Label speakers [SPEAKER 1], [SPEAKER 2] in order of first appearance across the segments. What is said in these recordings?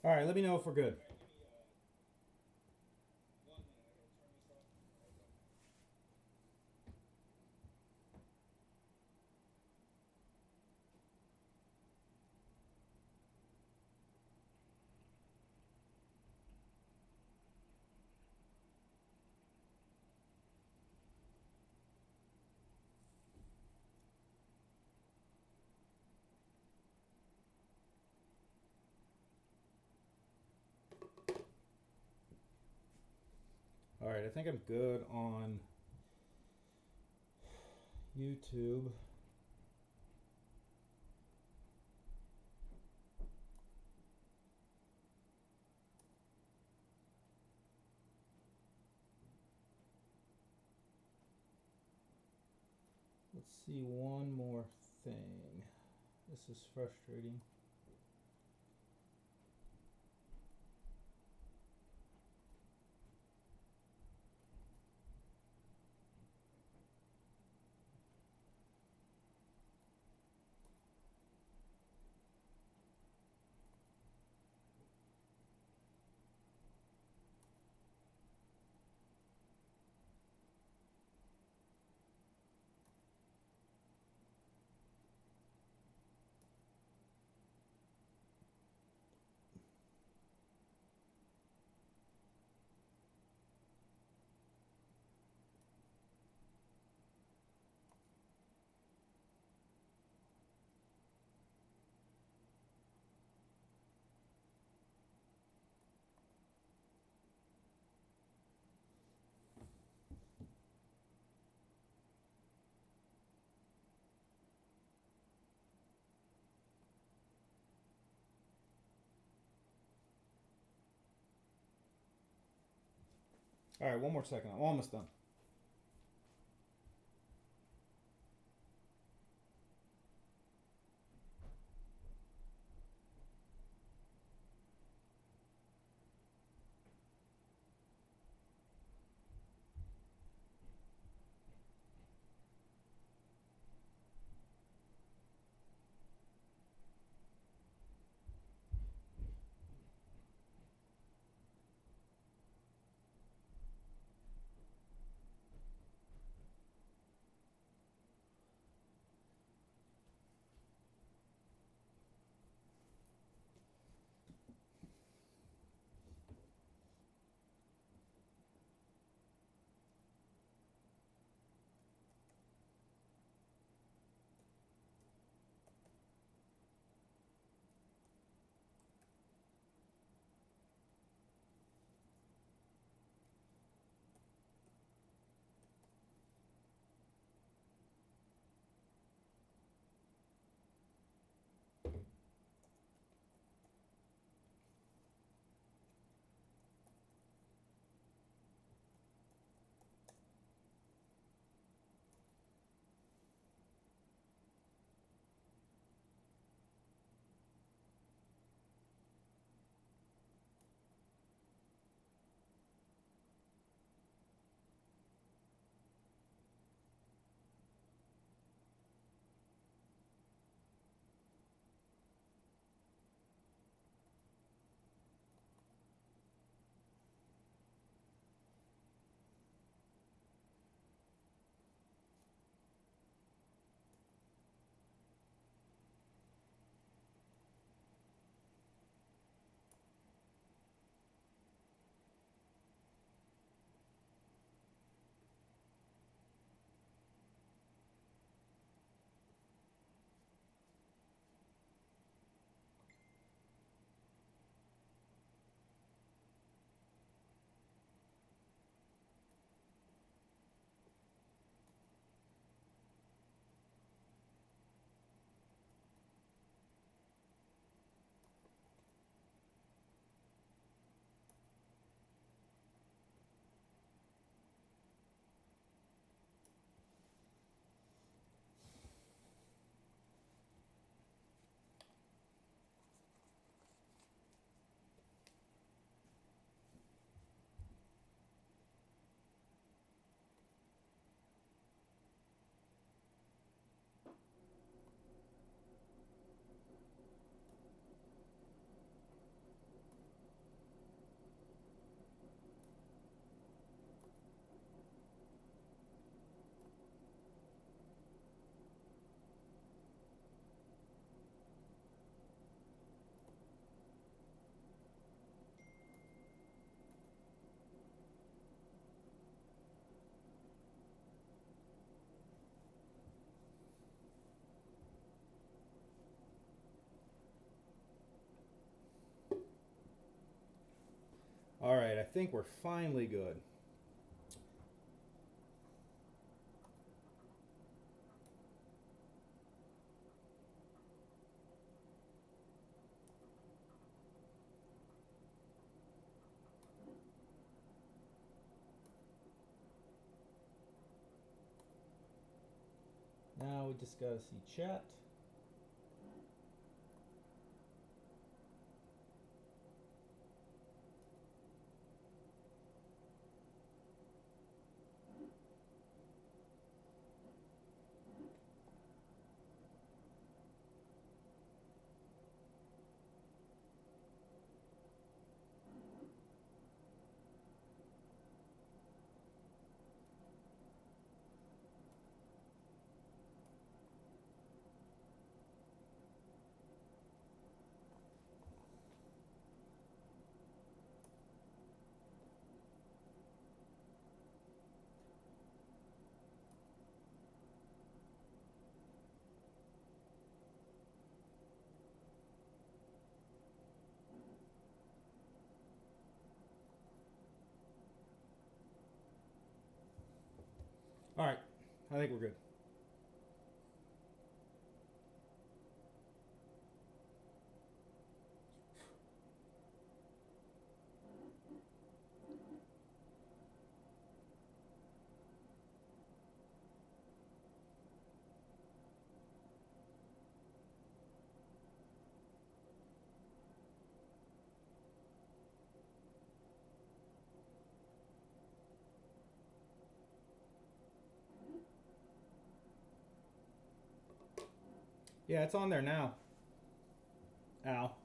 [SPEAKER 1] All right, let me know if we're good. All right, I think I'm good on YouTube. Let's see one more thing. This is frustrating. All right, one more second. I'm almost done. All right, I think we're finally good. Now we just gotta see chat. All right, I think we're good. Yeah, it's on there now. Al.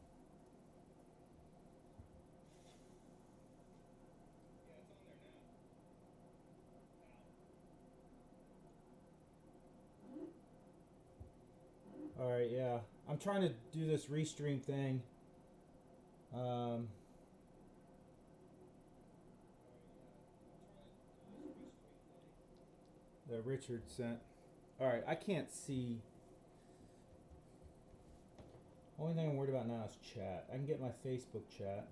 [SPEAKER 1] All right, yeah. I'm trying to do this restream thing. That Richard sent. All right, I can't see. Only thing I'm worried about now is chat. I can get my Facebook chat.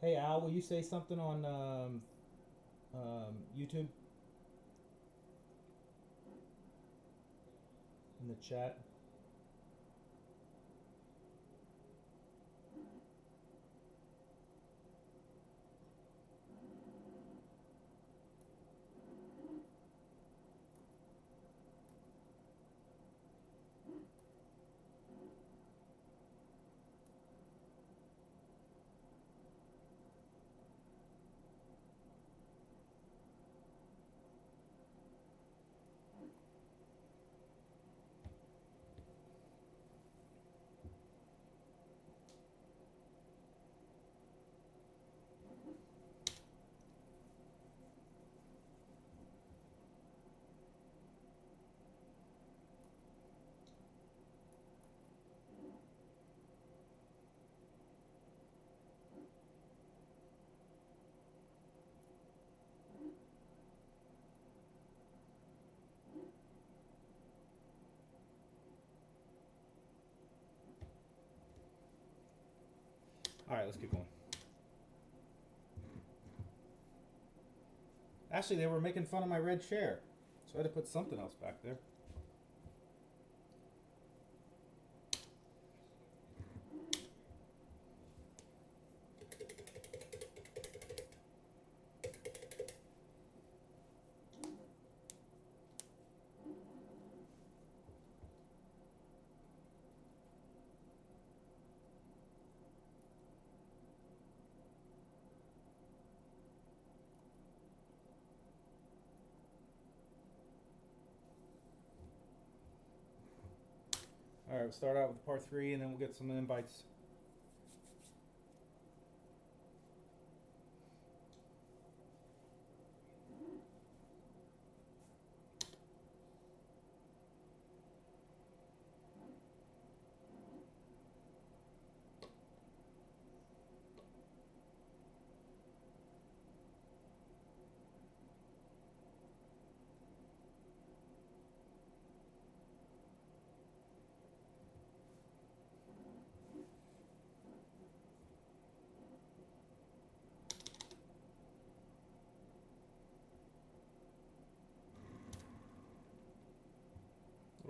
[SPEAKER 1] Hey Al, will you say something on YouTube? In the chat? All right, let's keep going. Actually, they were making fun of my red chair, so I had to put something else back there. All right, we'll start out with part 3, and then we'll get some invites.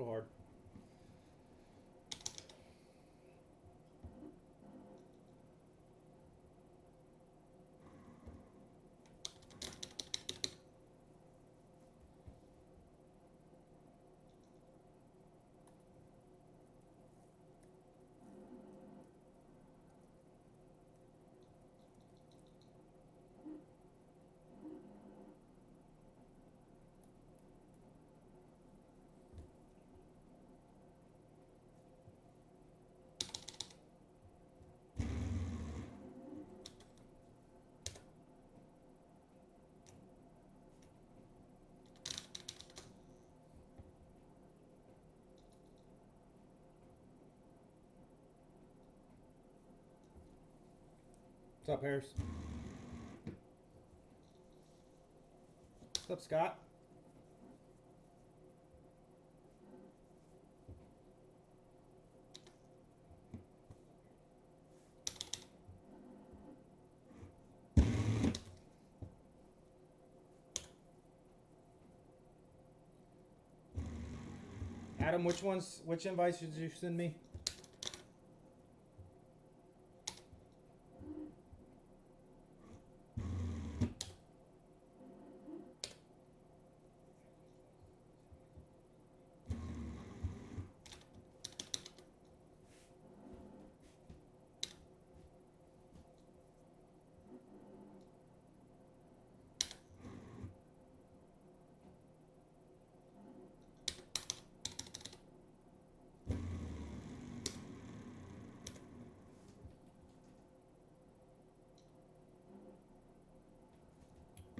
[SPEAKER 1] little hard. What's up, Harris? What's up, Scott? Adam, which invites did you send me?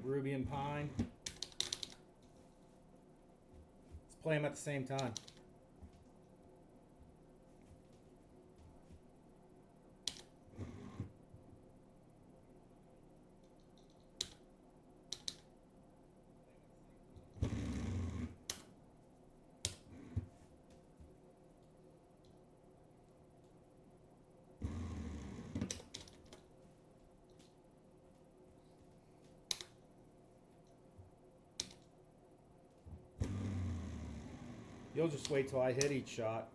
[SPEAKER 1] Ruby and Pine. Let's play them at the same time. You'll just wait till I hit each shot.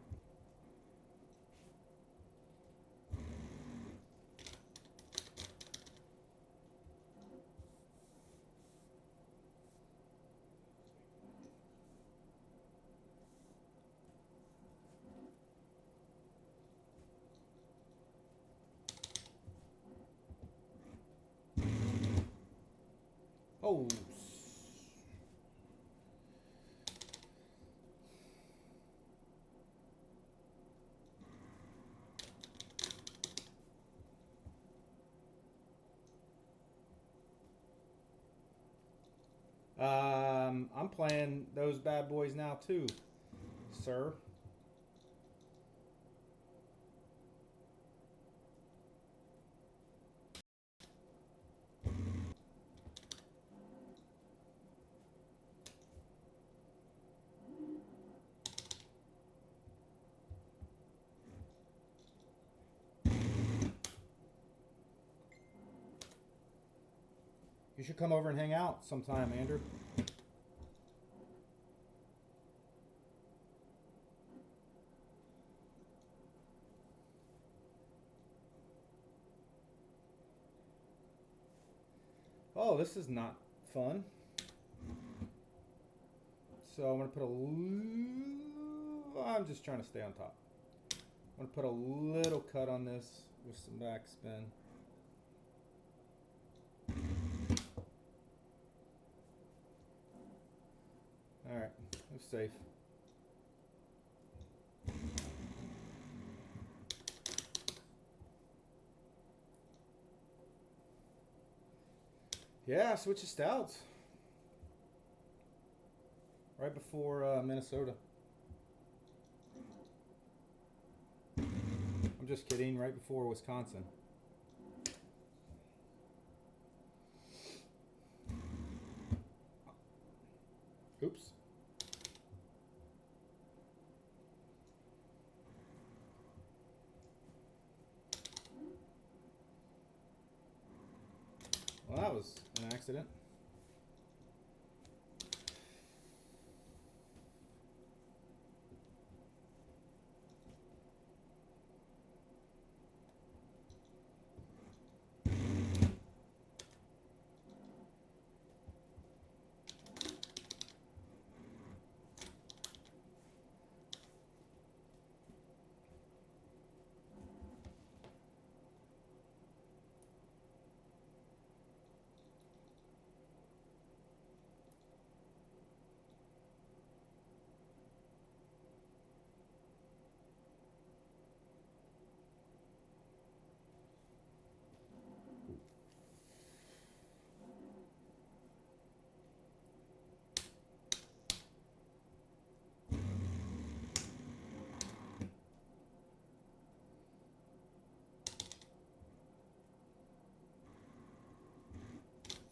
[SPEAKER 1] Oh. I'm playing those bad boys now too, sir. You should come over and hang out sometime, Andrew. Oh, this is not fun. So I'm going to put I'm just trying to stay on top. I'm going to put a little cut on this with some backspin. Alright, it's safe. Yeah, switch of stouts. Right before Minnesota. I'm just kidding, right before Wisconsin. Oops. Well, that was an accident.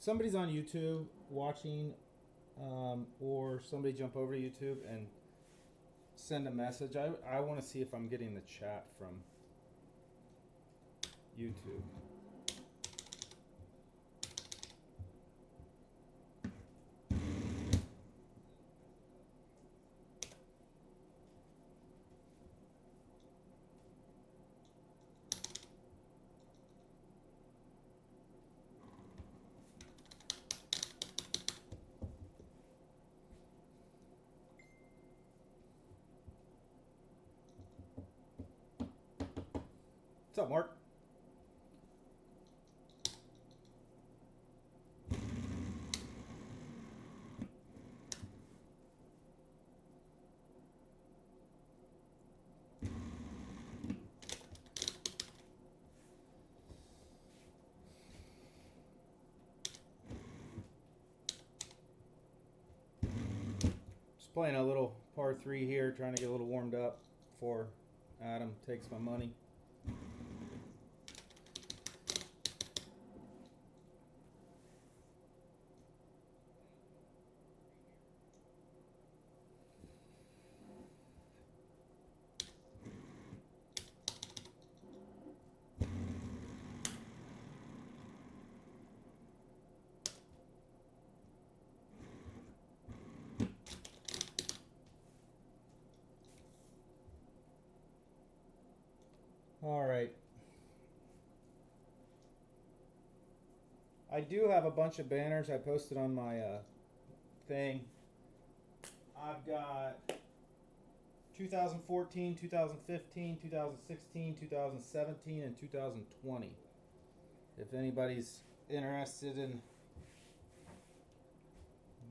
[SPEAKER 1] somebody's on YouTube watching, or somebody jump over to YouTube and send a message. I want to see if I'm getting the chat from YouTube. What's up, Mark? Just playing a little par 3 here, trying to get a little warmed up before Adam takes my money. All right. I do have a bunch of banners I posted on my thing. I've got 2014, 2015, 2016, 2017, and 2020. If anybody's interested in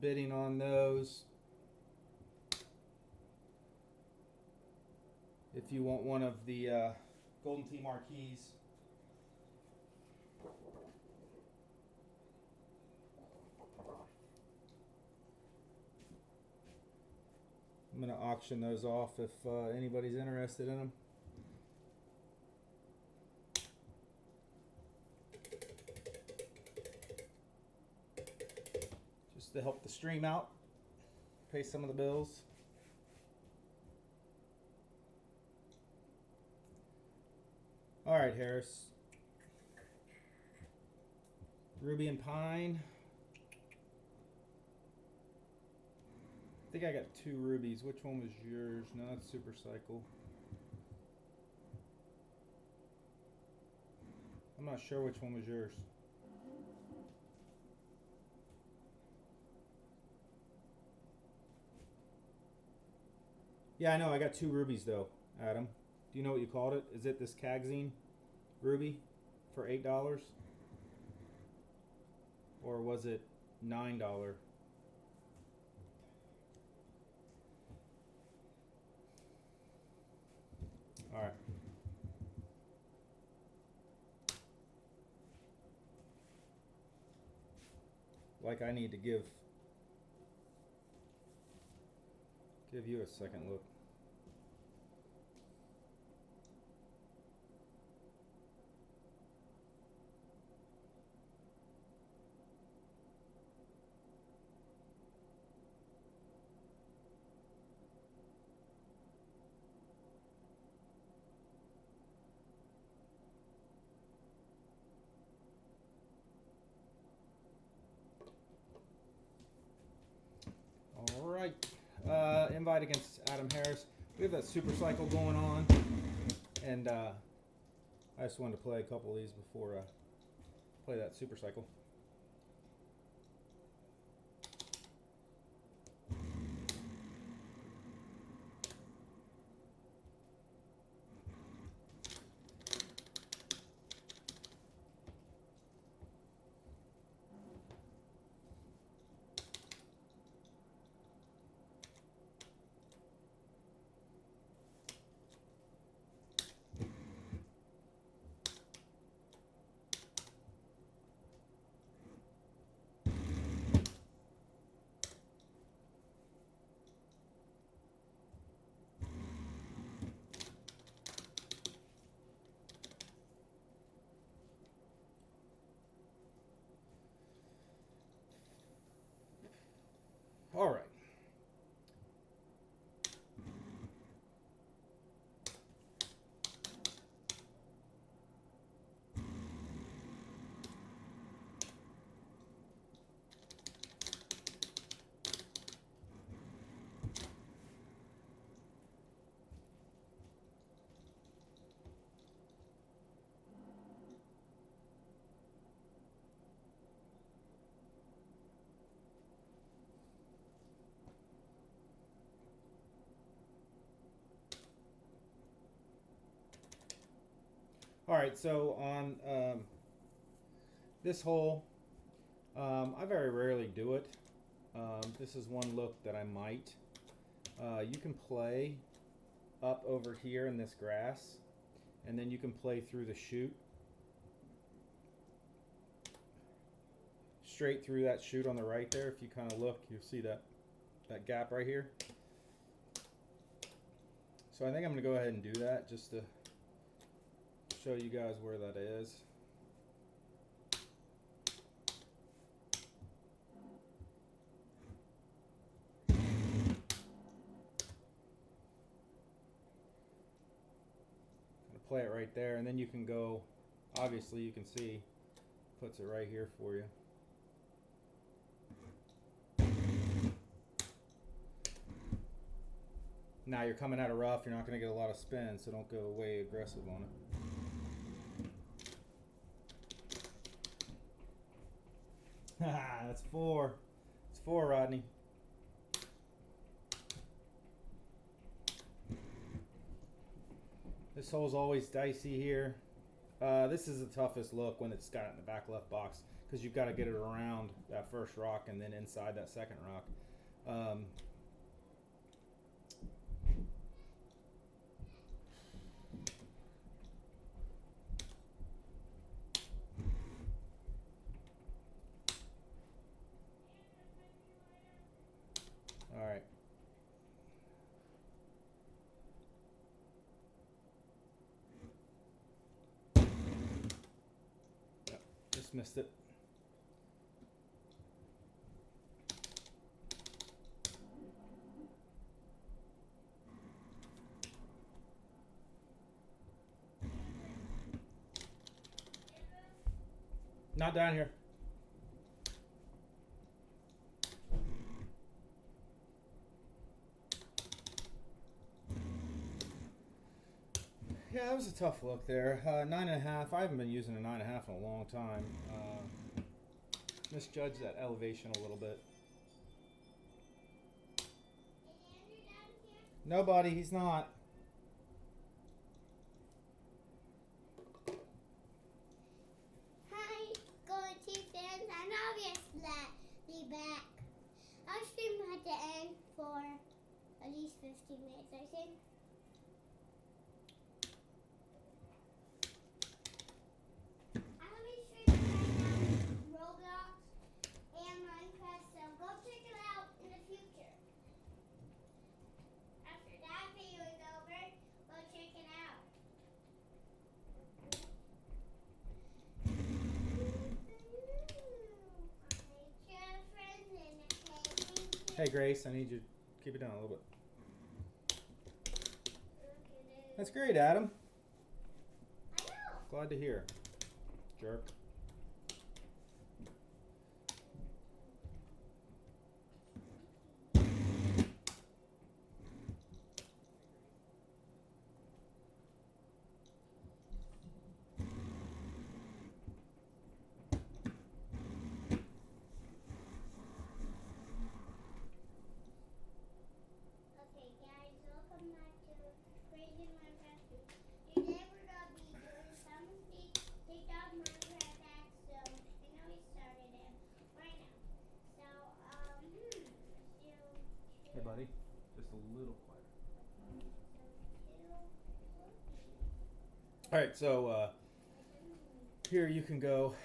[SPEAKER 1] bidding on those, if you want one of the Golden Tee marquees. I'm going to auction those off if anybody's interested in them. Just to help the stream out, pay some of the bills. All right, Harris. Ruby and Pine. I think I got 2 rubies. Which one was yours? No, that's Super Cycle. I'm not sure which one was yours. Yeah, I know. I got 2 rubies though, Adam. Do you know what you called it? Is it this Kagzine ruby for $8? Or was it $9? All right. Like I need to give you a second look. All right. Invite against Adam Harris. We have that Super Cycle going on, and I just wanted to play a couple of these before I play that Super Cycle. All right. All right, so on this hole, I very rarely do it. This is one look that I might. You can play up over here in this grass, and then you can play through the chute. Straight through that chute on the right there. If you kind of look, you'll see that gap right here. So I think I'm going to go ahead and do that just to show you guys where that is. Play it right there, and then you can go, obviously you can see, puts it right here for you. Now you're coming out of rough, you're not going to get a lot of spin, so don't go way aggressive on it. That's 4. It's 4, Rodney. This hole's always dicey here. This is the toughest look when it's got it in the back left box, because you've got to get it around that first rock and then inside that second rock. All right. Yep, just missed it. Not down here. Yeah, that was a tough look there. 9.5. I haven't been using a 9.5 in a long time. Misjudged that elevation a little bit. Nobody, he's not.
[SPEAKER 2] Hi, Go-To fans. I'm obviously be back. I'll stream at the end for at least 15 minutes, I think. I'll be streaming right now Roblox and Minecraft, so go check it out in the future. After that video is over, go check it out.
[SPEAKER 1] Hey Grace, I need you to keep it down a little bit. That's great, Adam.
[SPEAKER 2] I know.
[SPEAKER 1] Glad to hear. Jerk.
[SPEAKER 2] Okay, guys, welcome back to Crazy Minecraft. Today we're gonna be doing some TikTok Minecraft hacks. So I know we started it right now. So let's do
[SPEAKER 1] Hey buddy, just a little quieter. Alright, so here you can go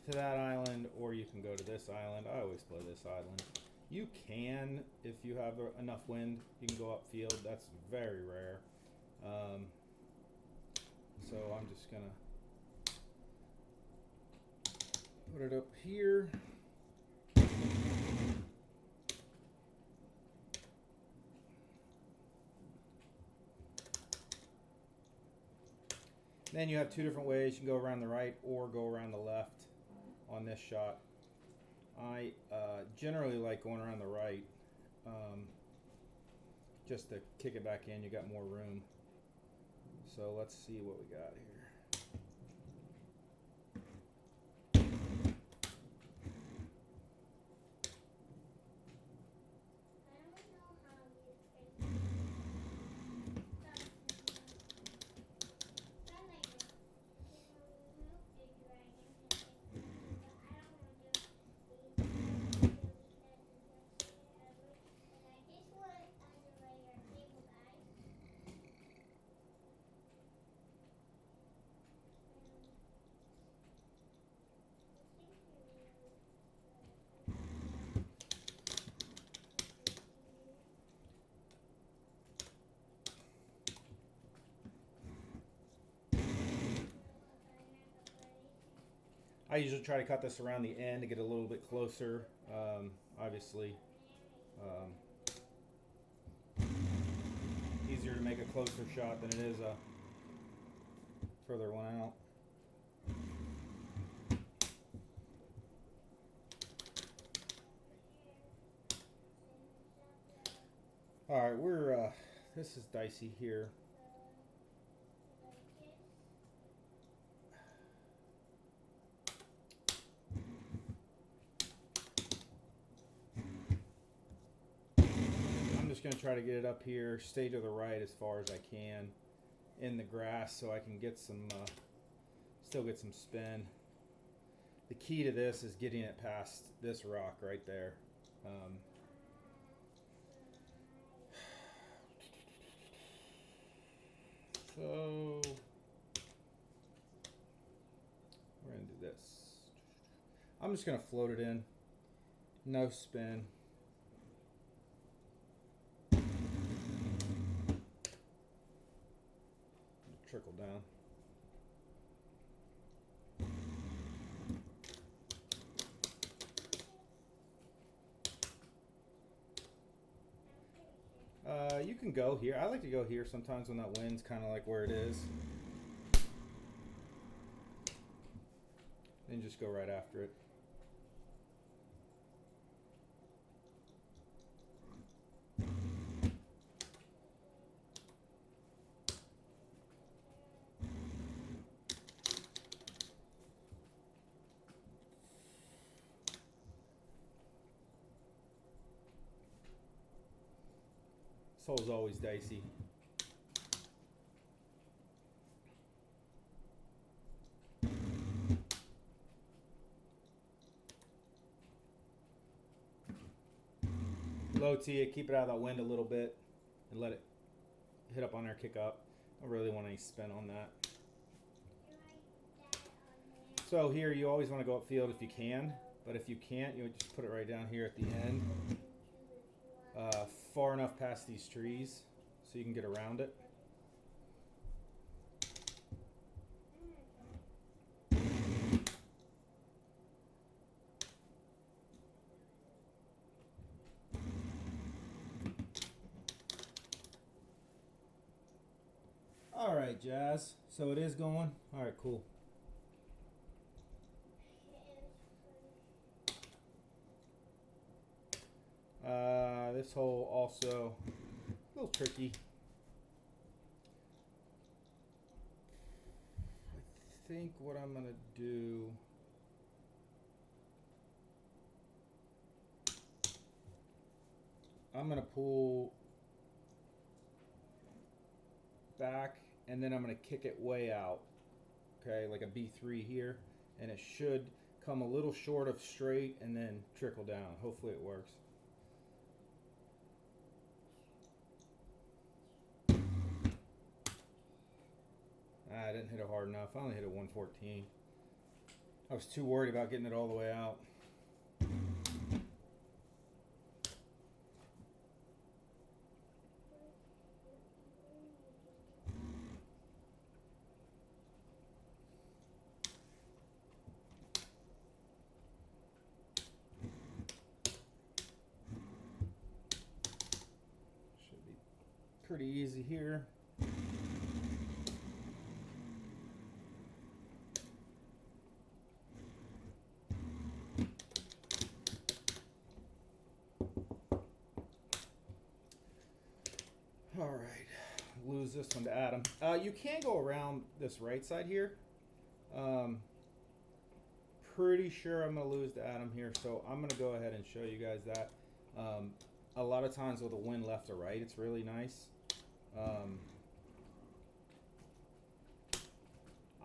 [SPEAKER 1] to that island, or you can go to this island. I always play this island. You can, if you have enough wind, you can go upfield. That's very rare. So I'm just gonna put it up here. Then you have two different ways. You can go around the right or go around the left on this shot. I generally like going around the right, just to kick it back in. You got more room. So let's see what we got here. I usually try to cut this around the end to get a little bit closer. Obviously, easier to make a closer shot than it is a further one out. All right, we're this is dicey here. I'm just going to try to get it up here, stay to the right as far as I can in the grass so I can get some, still get some spin. The key to this is getting it past this rock right there. So we're going to do this. I'm just going to float it in. No spin. Trickle down. You can go here. I like to go here sometimes when that wind's kind of like where it is. Then just go right after it. This hole's always dicey. Low tee it, keep it out of that wind a little bit, and let it hit up on there, kick up. I don't really want any spin on that. So here, you always want to go upfield if you can, but if you can't, you would just put it right down here at the end, far enough past these trees so you can get around it. All right, Jazz. So it is going. All right, cool. This hole also a little tricky. I think what I'm gonna do. I'm gonna pull back and then I'm gonna kick it way out. Okay, like a B3 here, and it should come a little short of straight and then trickle down. Hopefully it works. I didn't hit it hard enough. I only hit it 114. I was too worried about getting it all the way out. Should be pretty easy here. All right, lose this one to Adam. You can go around this right side here. Pretty sure I'm going to lose to Adam here, so I'm going to go ahead and show you guys that. A lot of times with a wind left or right, it's really nice.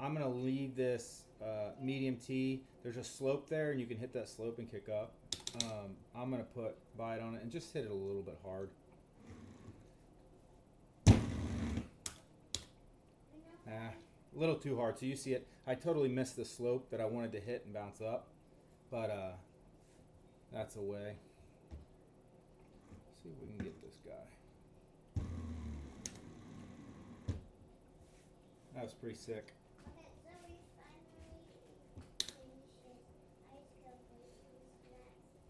[SPEAKER 1] I'm going to leave this medium T. There's a slope there, and you can hit that slope and kick up. I'm going to put bite on it and just hit it a little bit hard. A little too hard. So you see it. I totally missed the slope that I wanted to hit and bounce up, but that's a way. Let's see if we can get this guy. That was pretty sick.
[SPEAKER 2] Okay, so we finally finished it. I still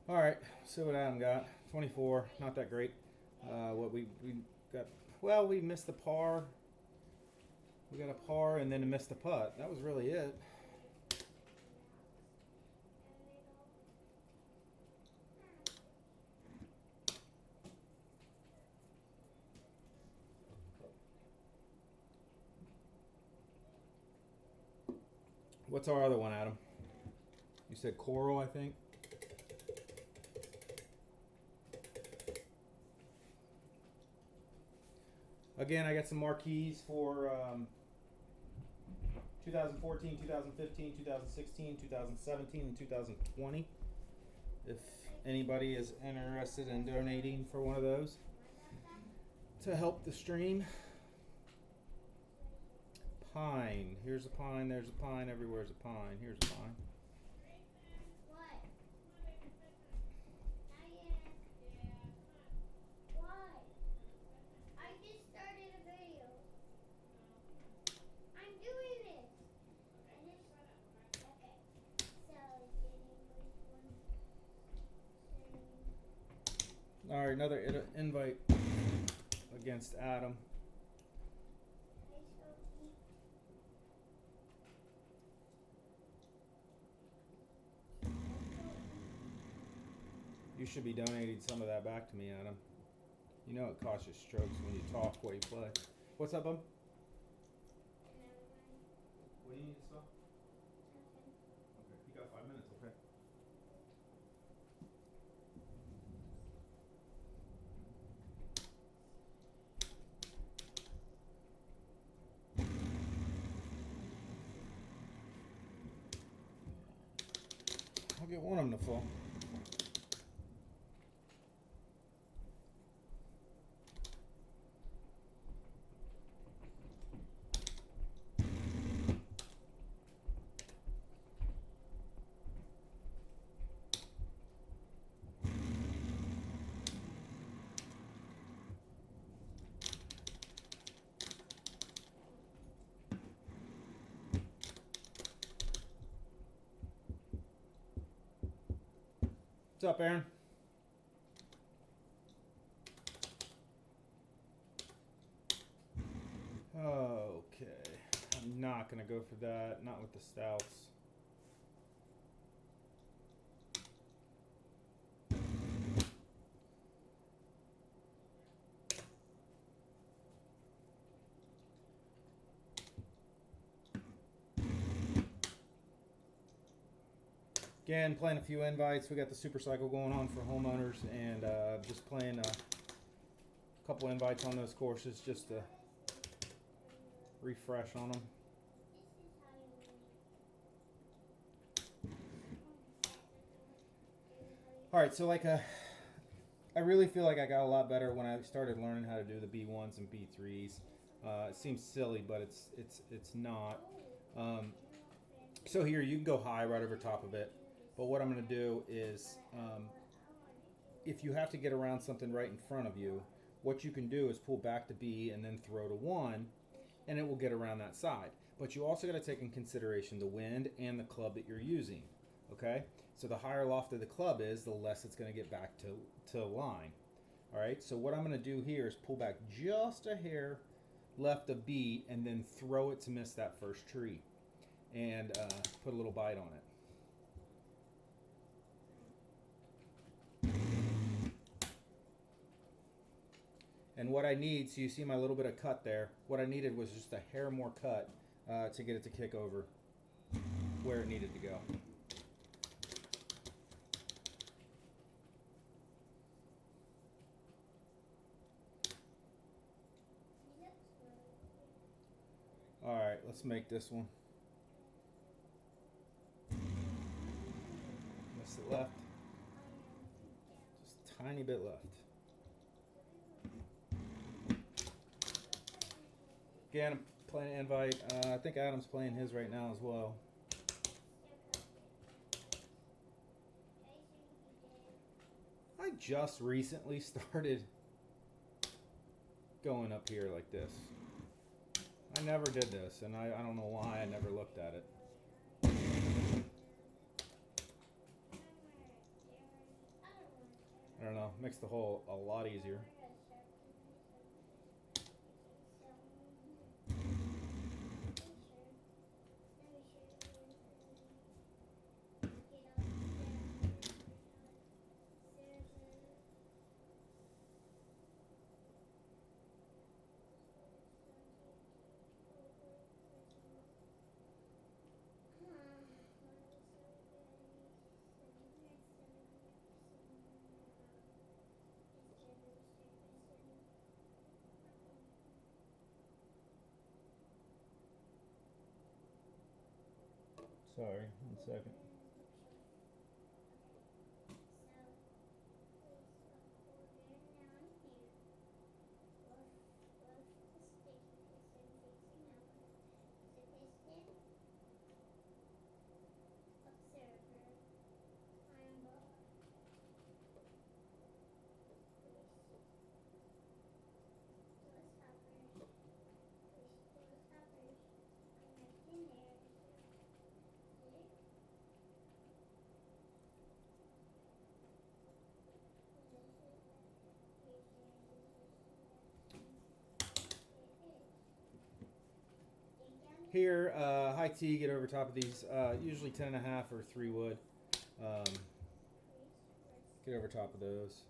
[SPEAKER 2] play.
[SPEAKER 1] All right, see what Adam got. 24, not that great. What we got? Well, we missed the par. We got a par and then missed the putt. That was really it. What's our other one, Adam? You said coral, I think. Again, I got some marquees for 2014, 2015, 2016, 2017, and 2020. If anybody is interested in donating for one of those to help the stream. Pine. Here's a pine, there's a pine, everywhere's a pine. Here's a pine.
[SPEAKER 2] What? Why? I just started a video. I'm doing this. Okay. So,
[SPEAKER 1] All right, another invite against Adam. You should be donating some of that back to me, Adam. You know it costs you strokes when you talk while you play. What's up, bub? What do you need to stop? Okay, you got 5 minutes, okay? I'll get one of them to fall. What's up, Aaron? Okay, I'm not gonna go for that, not with the stouts. Again, playing a few invites. We got the super cycle going on for homeowners, and just playing a couple invites on those courses just to refresh on them. All right, so I really feel like I got a lot better when I started learning how to do the B1s and B3s. It seems silly, but it's not. So here you can go high right over top of it. But what I'm going to do is, if you have to get around something right in front of you, what you can do is pull back to B and then throw to 1, and it will get around that side. But you also got to take in consideration the wind and the club that you're using. Okay? So the higher loft of the club is, the less it's going to get back to line. All right? So what I'm going to do here is pull back just a hair left of B and then throw it to miss that first tree. And put a little bite on it. And what I need, so you see my little bit of cut there, what I needed was just a hair more cut to get it to kick over where it needed to go. Alright, let's make this one. Miss it left. Just a tiny bit left. Again, I'm playing invite. I think Adam's playing his right now as well. I just recently started going up here like this. I never did this, and I don't know why I never looked at it. I don't know, makes the hole a lot easier. Sorry, 1 second. Here, high T, get over top of these, usually 10.5 or 3 wood. Get over top of those.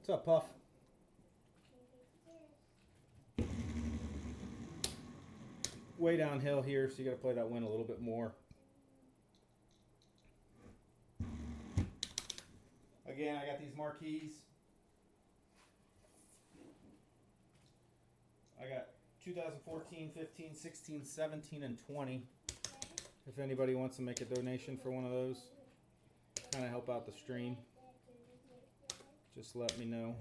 [SPEAKER 1] What's up, Puff? Way downhill here, so you got to play that wind a little bit more. Again, I got these marquees. I got 2014, 15, 16, 17, and 20. If anybody wants to make a donation for one of those, kind of help out the stream, just let me know.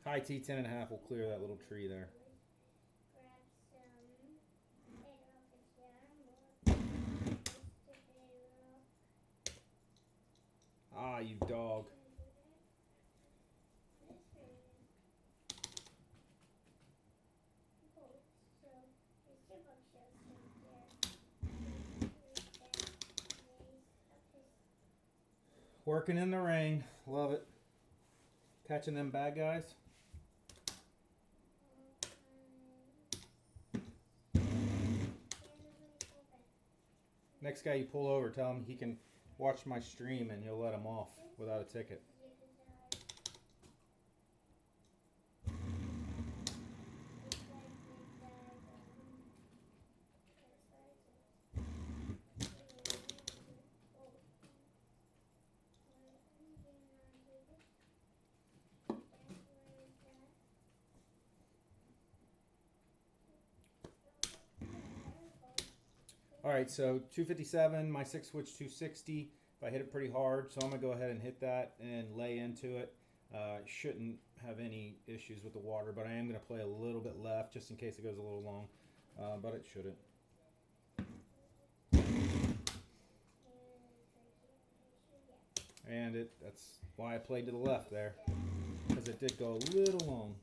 [SPEAKER 1] High T 10.5 will clear that little tree there. Ah, you dog. Working in the rain. Love it. Catching them bad guys. Next guy you pull over, tell him he can watch my stream and you'll let him off without a ticket. Alright, so 257, my 6 switch 260. If I hit it pretty hard, so I'm going to go ahead and hit that and lay into it. Shouldn't have any issues with the water, but I am going to play a little bit left just in case it goes a little long, but it shouldn't. And that's why I played to the left there, because it did go a little long.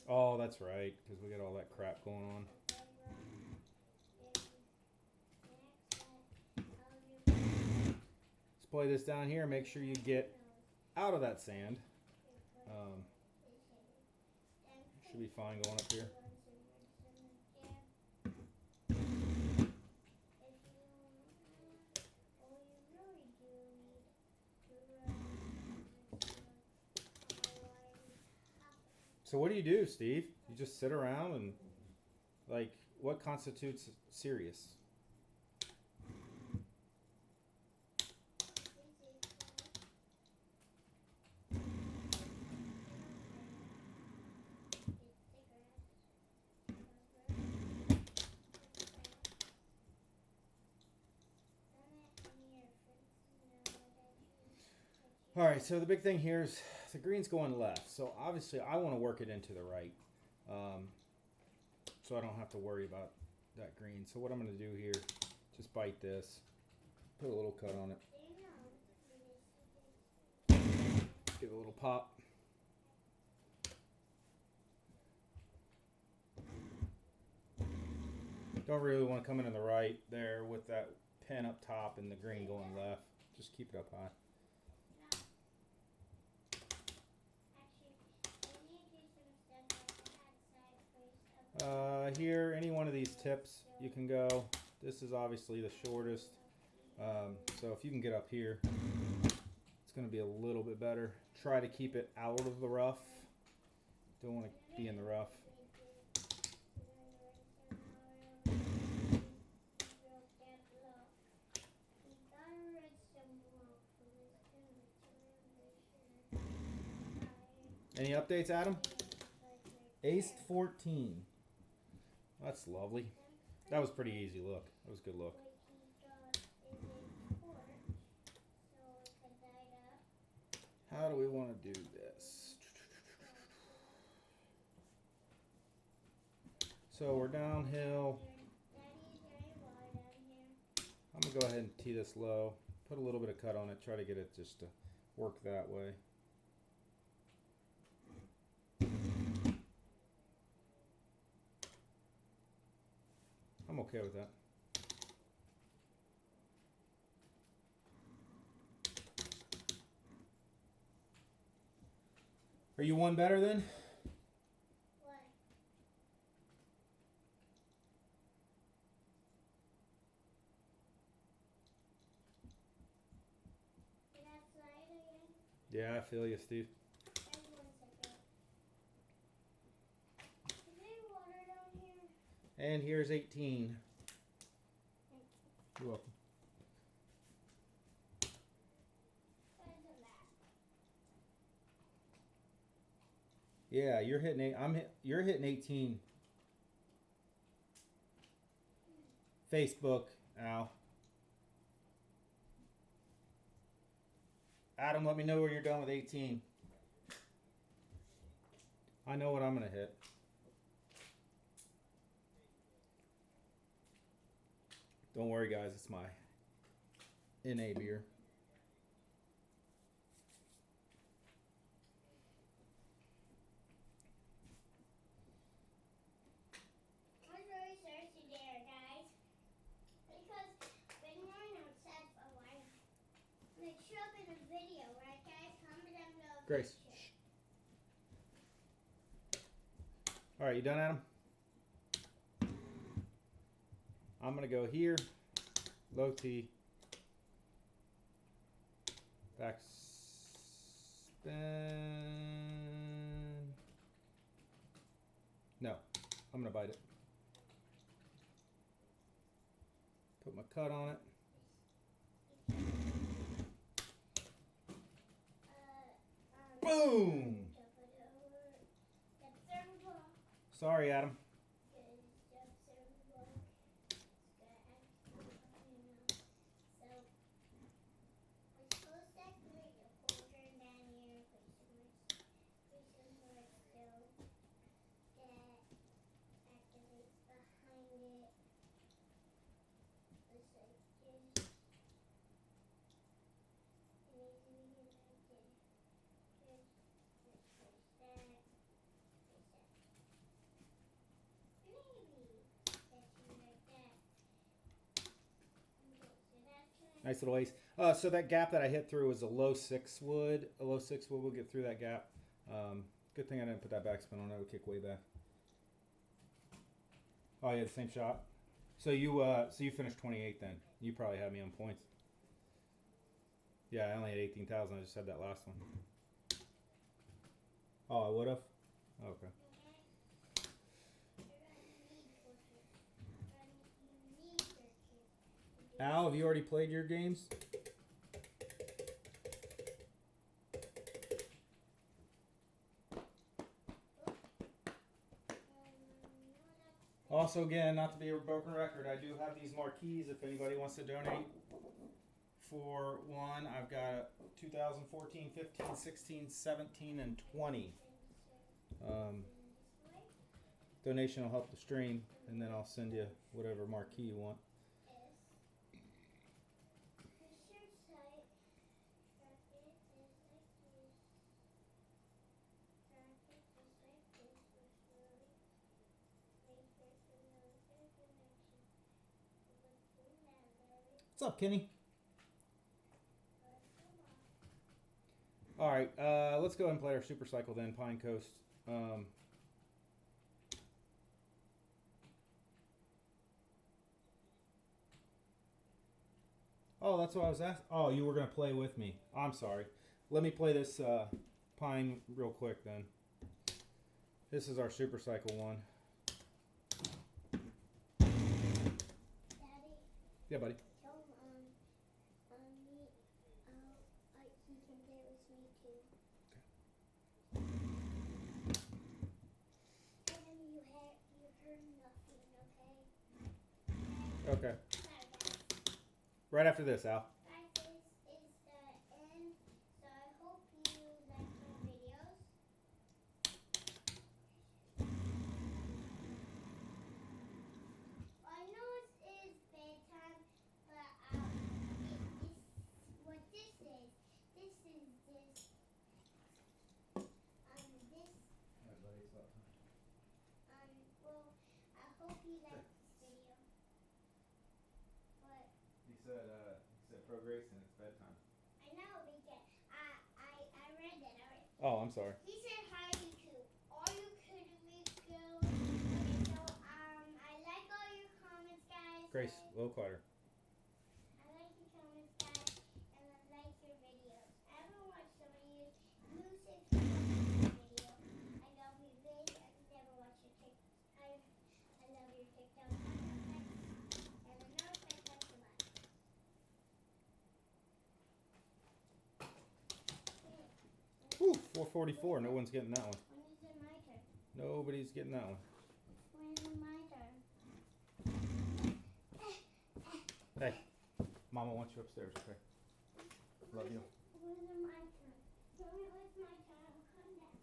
[SPEAKER 1] Oh, that's right, because we got all that crap going on. play this down here. Make sure you get out of that sand. Should be fine going up here. So what do you do, Steve? You just sit around and, like, what constitutes serious? All right, so the big thing here is the green's going left. So obviously I want to work it into the right, so I don't have to worry about that green. So what I'm going to do here, just bite this, put a little cut on it, give it a little pop. Don't really want to come in on the right there with that pin up top and the green going left. Just keep it up high. Here, any one of these tips you can go. This is obviously the shortest, so if you can get up here, it's going to be a little bit better. Try to keep it out of the rough. Don't want to be in the rough. Any updates, Adam? Ace 14. That's lovely. That was pretty easy look. That was a good look. How do we want to do this? So we're downhill. I'm going to go ahead and tee this low. Put a little bit of cut on it. Try to get it just to work that way. I'm okay with that. Are you one better then?
[SPEAKER 2] What? Did that slide again?
[SPEAKER 1] Yeah, I feel you, Steve.
[SPEAKER 2] Just 1 second. Is there water down here?
[SPEAKER 1] And here's 18. You're welcome. Yeah, you're hitting 8. You're hitting 18. Facebook, Al. Adam, let me know when you're done with 18. I know what I'm gonna hit. Don't worry, guys. It's my NA beer. Grace. Shh. All right, you done, Adam? I'm gonna go here, low T, back spin. No, I'm gonna bite it. Put my cut on it. Boom! Sorry, Adam. Nice little ace. So that gap that I hit through was a low 6 wood. A low 6 wood will get through that gap. Good thing I didn't put that backspin on. That would kick way back. Oh, yeah, the same shot. So you finished 28 then. You probably had me on points. Yeah, I only had 18,000. I just had that last one. Oh, I would have? Oh, okay. Al, have you already played your games? Also, again, not to be a broken record, I do have these marquees if anybody wants to donate for one. I've got 2014, 15, 16, 17, and 20. Donation will help the stream, and then I'll send you whatever marquee you want. What's up, Kenny? All right, let's go ahead and play our Super Cycle then, Pine Coast. Oh, that's what I was asking. Oh, you were going to play with me. I'm sorry. Let me play this Pine real quick then. This is our Super Cycle one.
[SPEAKER 2] Daddy.
[SPEAKER 1] Yeah, buddy.
[SPEAKER 2] Tell me, he can play with me too. And then you heard nothing, okay?
[SPEAKER 1] Okay. Right after this, Al.
[SPEAKER 2] Guys, this is the end, so I hope you like my videos. I know it is bedtime, but what this is this. Well, I hope you like this video. But
[SPEAKER 1] He said Pro Grayson, it's bedtime.
[SPEAKER 2] I know because I read that already.
[SPEAKER 1] Oh, I'm sorry.
[SPEAKER 2] He said hi YouTube. Are you kidding me, girl? Okay, so I like all your comments, guys.
[SPEAKER 1] Grace, a little quieter.
[SPEAKER 2] I like your comments, guys, and I like your videos. I haven't watched some of your music video. I love your vid. I never watched your TikTok. I love your TikTok. And the no effect touch the button.
[SPEAKER 1] Ooh, 444. No one's getting that one.
[SPEAKER 2] When is it my turn?
[SPEAKER 1] Nobody's getting that one.
[SPEAKER 2] When is it my turn?
[SPEAKER 1] Hey, Mama wants you upstairs, okay? Love you.
[SPEAKER 2] When is it my turn? Tell me when it's my turn. I'll come down.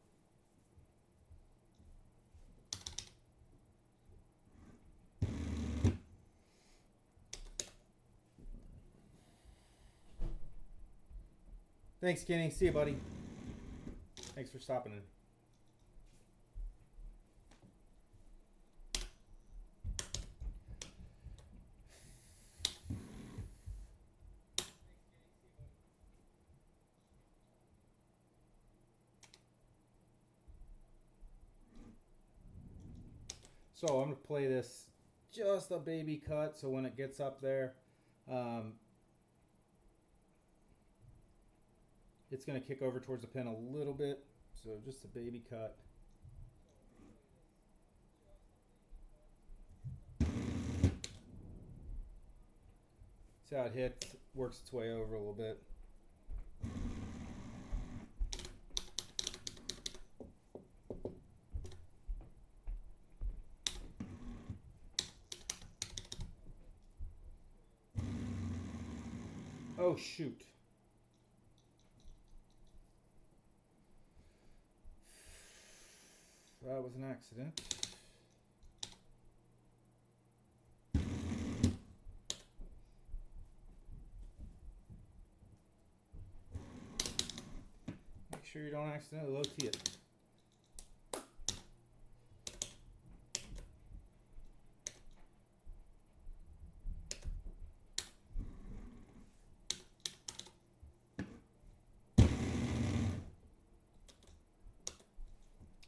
[SPEAKER 1] Thanks, Kenny. See you, buddy. Thanks for stopping in. So I'm going to play this just a baby cut, so when it gets up there, it's going to kick over towards the pin a little bit, so just a baby cut. See how it hits, works its way over a little bit. Oh, shoot. That was an accident. Make sure you don't accidentally low T it.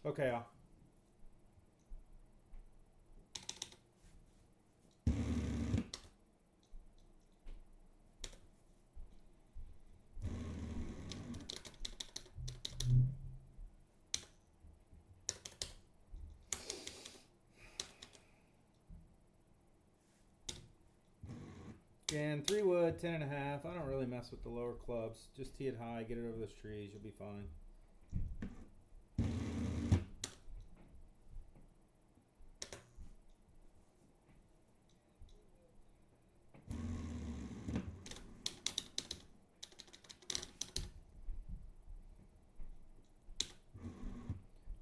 [SPEAKER 1] Okay, Again, 3 wood, 10.5. I don't really mess with the lower clubs. Just tee it high, get it over those trees. You'll be fine.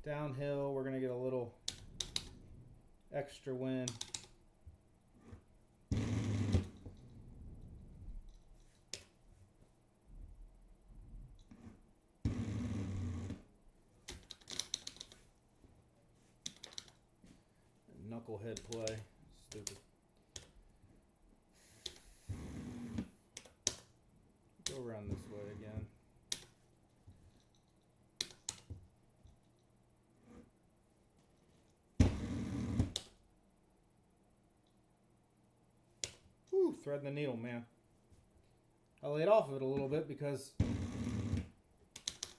[SPEAKER 1] Downhill, we're going to get a little extra wind. Knucklehead play. Stupid. Go around this way again. Whew, threading the needle, man. I laid off of it a little bit because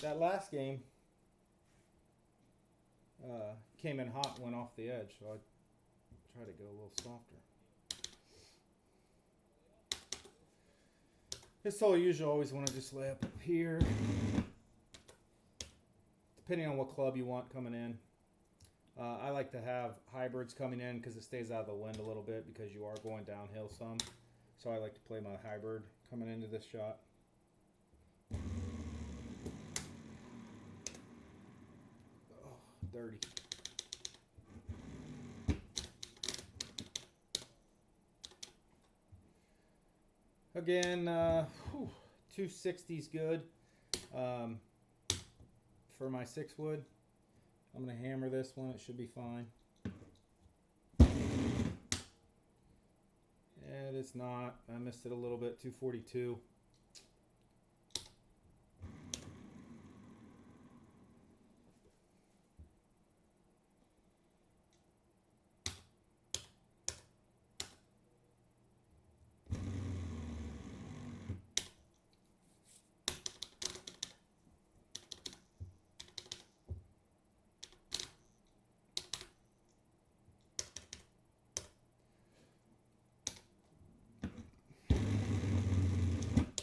[SPEAKER 1] that last game came in hot and went off the edge, so I tried to go a little softer. This hole, you usually always want to just lay up here, depending on what club you want coming in. I like to have hybrids coming in because it stays out of the wind a little bit because you are going downhill some. So I like to play my hybrid coming into this shot. Oh, dirty. Again, 260's good for my 6 wood. I'm going to hammer this one. It should be fine. And it's not. I missed it a little bit. 242.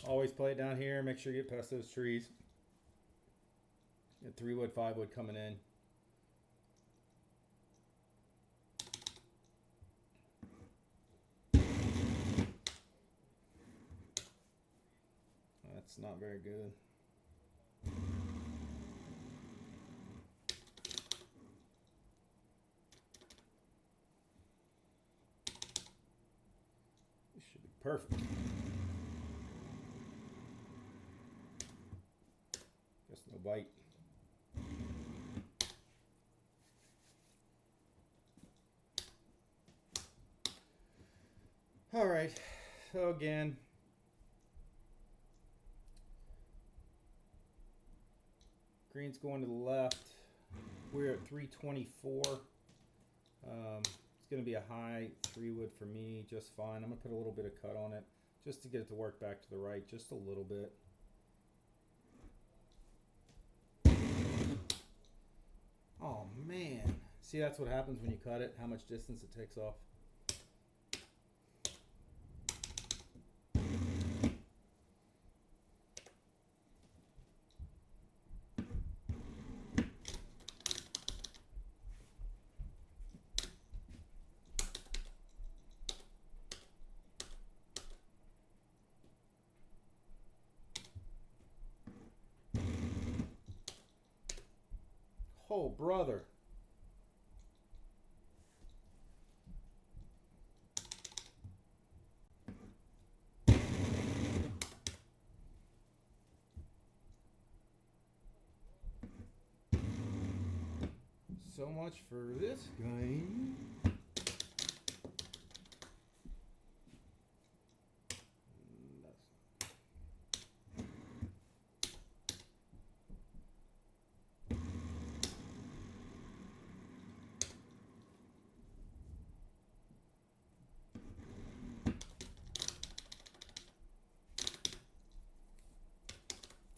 [SPEAKER 1] Always play it down here. Make sure you get past those trees. Get 3 wood, 5 wood coming in. That's not very good. This should be perfect. Guess no bite. All right, so again, green's going to the left. We're at 324. It's going to be a high 3 wood for me, just fine. I'm going to put a little bit of cut on it just to get it to work back to the right, just a little bit. Oh man, see, that's what happens when you cut it, how much distance it takes off. Oh, brother. So much for this game.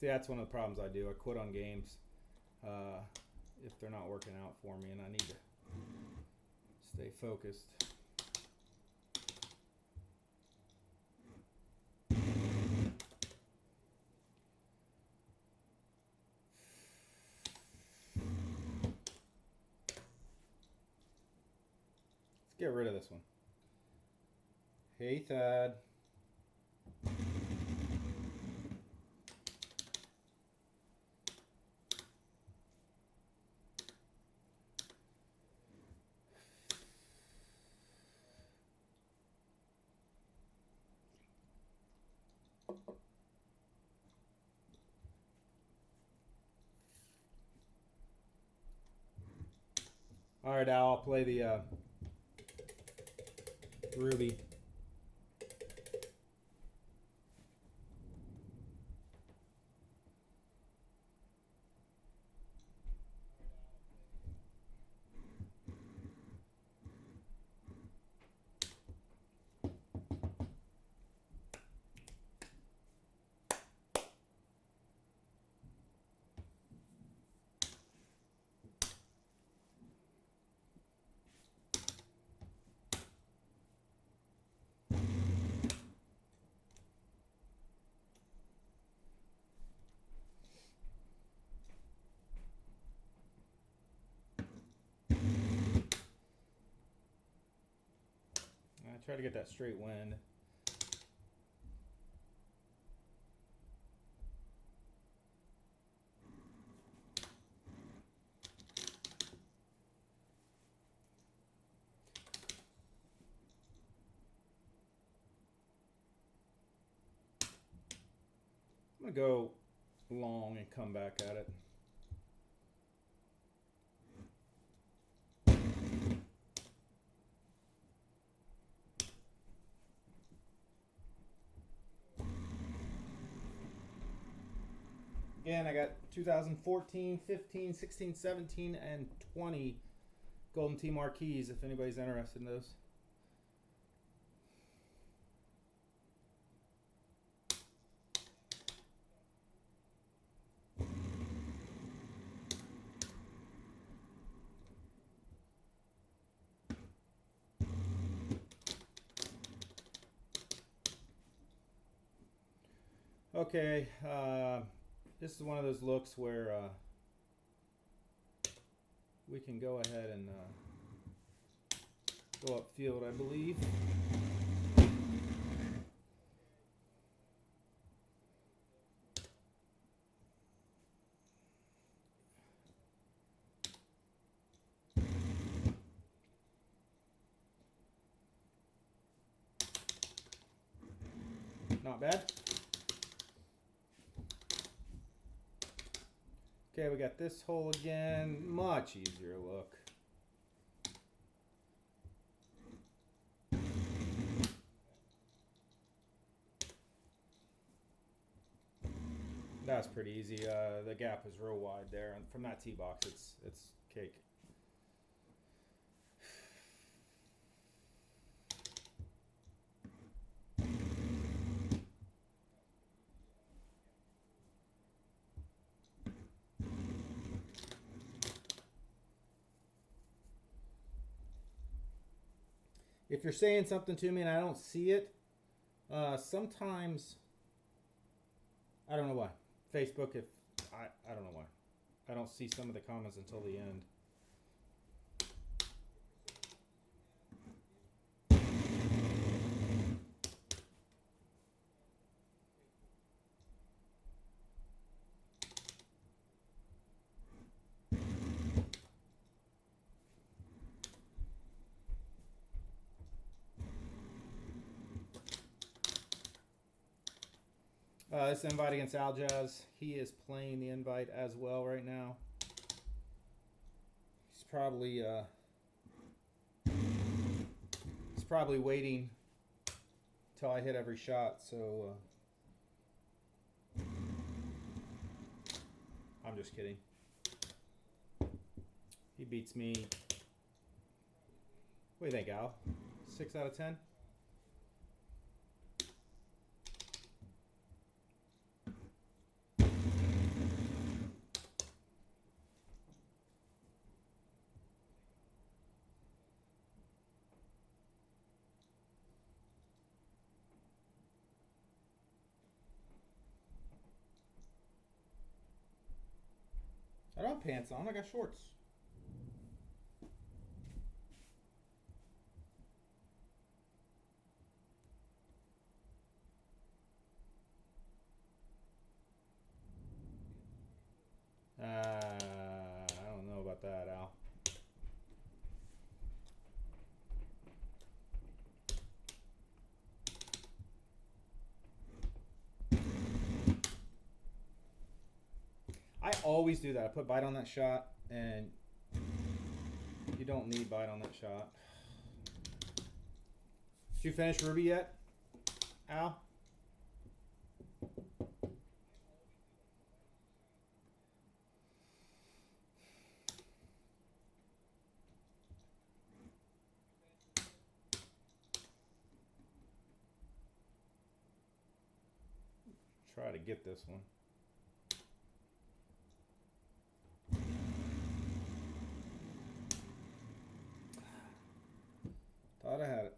[SPEAKER 1] See, that's one of the problems I do. I quit on games if they're not working out for me, and I need to stay focused. Let's get rid of this one. Hey, Thad. All right, Al, I'll play the Ruby. I try to get that straight wind. I'm going to go long and come back at it. Again, I got 2014, 15, 16, 17, and 20 Golden Tee marquees if anybody's interested in those. Okay, this is one of those looks where we can go ahead and go upfield, I believe. Not bad. Okay, we got this hole again. Much easier look. That's pretty easy. The gap is real wide there, and from that tee box, it's cake. If you're saying something to me and I don't see it, sometimes I don't know why. Facebook, if I don't know why. I don't see some of the comments until the end. This invite against Aljaz, he is playing the invite as well right now. He's probably waiting till I hit every shot. So I'm just kidding. He beats me. What do you think, Al? 6 out of 10? want pants on. I got shorts. I don't know about that, Al. I always do that. I put bite on that shot, and you don't need bite on that shot. Did you finish Ruby yet, Al? Try to get this one. Thought I had it.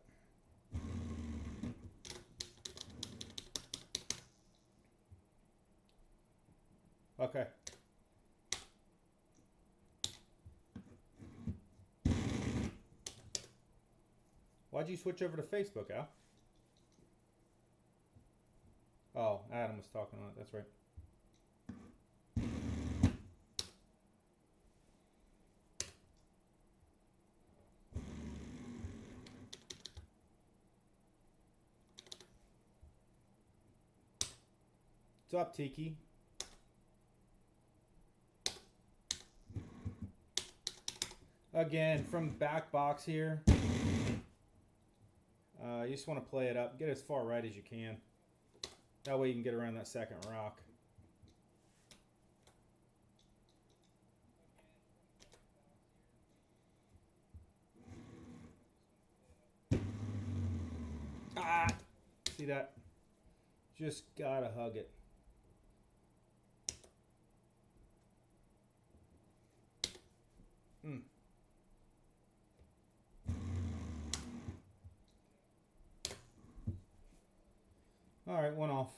[SPEAKER 1] Okay. Why'd you switch over to Facebook, Al? Oh, Adam was talking on it. That's right. What's up, Tiki? Again, from back box here. You just want to play it up. Get as far right as you can. That way you can get around that second rock. Ah! See that? Just gotta hug it. All right, one off.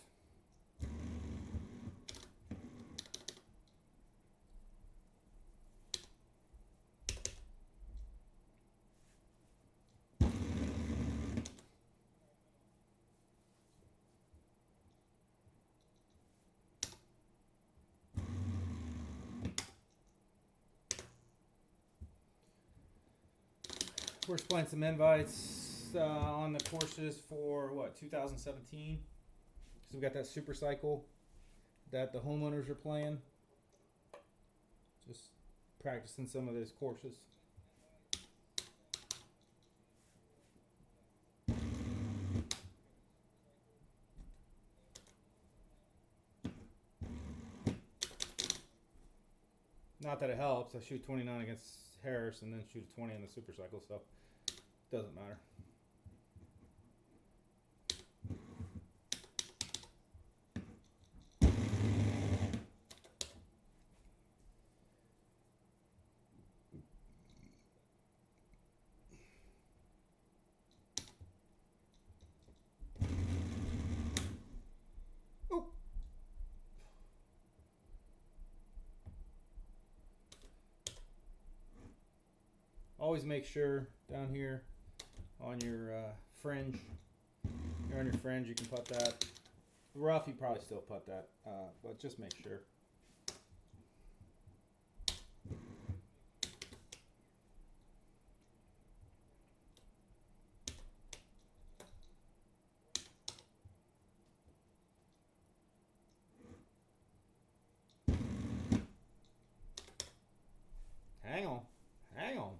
[SPEAKER 1] We're just playing some invites on the courses for what, 2017. So we got that super cycle that the homeowners are playing. Just practicing some of those courses. Not that it helps. I shoot 29 against Harris and then shoot a 20 in the super cycle, so doesn't matter. Oh. Always make sure down here on your fringe, you're on your fringe, you can putt that. Rough, you probably still putt that, but just make sure. Hang on, hang on.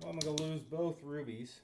[SPEAKER 1] Well, I'm going to lose both rubies.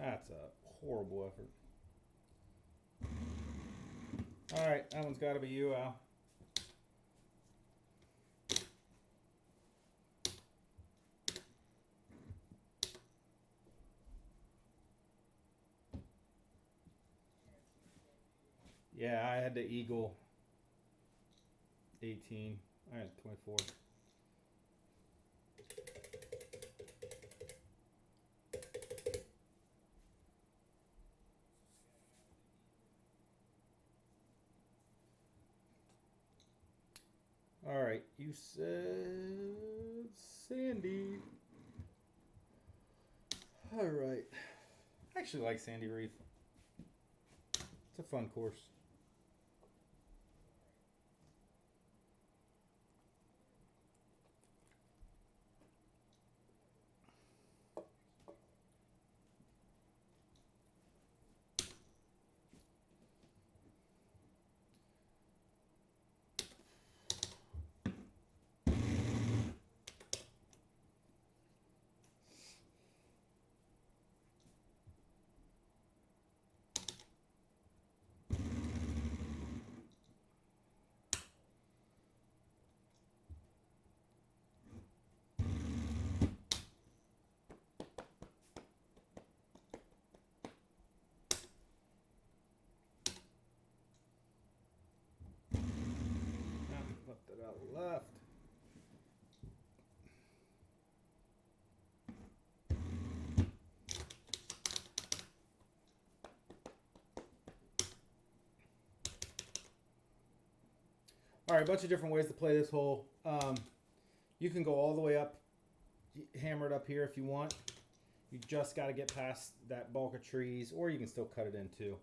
[SPEAKER 1] That's a horrible effort. Alright, that one's got to be you, Al. Yeah, I had the eagle 18. I had 24. All right, you said Sandy. All right. I actually like Sandy Reef. It's a fun course. Left it out left. All right, a bunch of different ways to play this hole. You can go all the way up, hammer it up here if you want. You just got to get past that bulk of trees, or you can still cut it in too.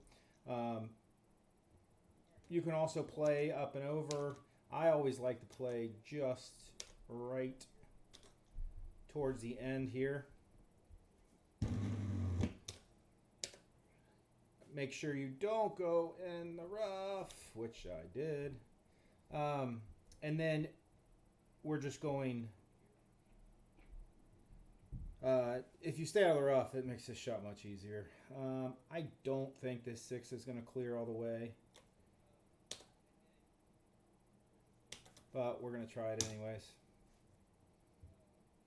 [SPEAKER 1] You can also play up and over. I always like to play just right towards the end here. Make sure you don't go in the rough, which I did. And then we're just going, if you stay out of the rough, it makes this shot much easier. I don't think this 6 is going to clear all the way, but we're going to try it anyways.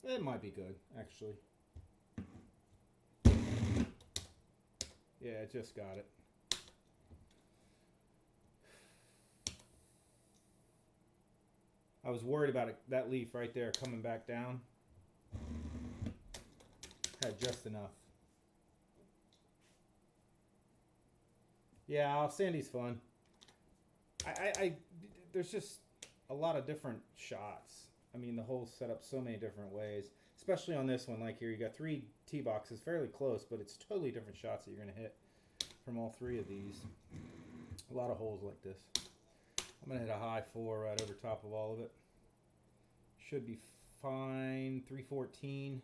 [SPEAKER 1] It might be good, actually. Yeah, it just got it. I was worried about it, that leaf right there coming back down. Had just enough. Yeah, Sandy's fun. There's just a lot of different shots. I mean, the hole's set up so many different ways, especially on this one. Like here, you got 3 tee boxes, fairly close, but it's totally different shots that you're going to hit from all 3 of these. A lot of holes like this. I'm going to hit a high 4 right over top of all of it. Should be fine. 314.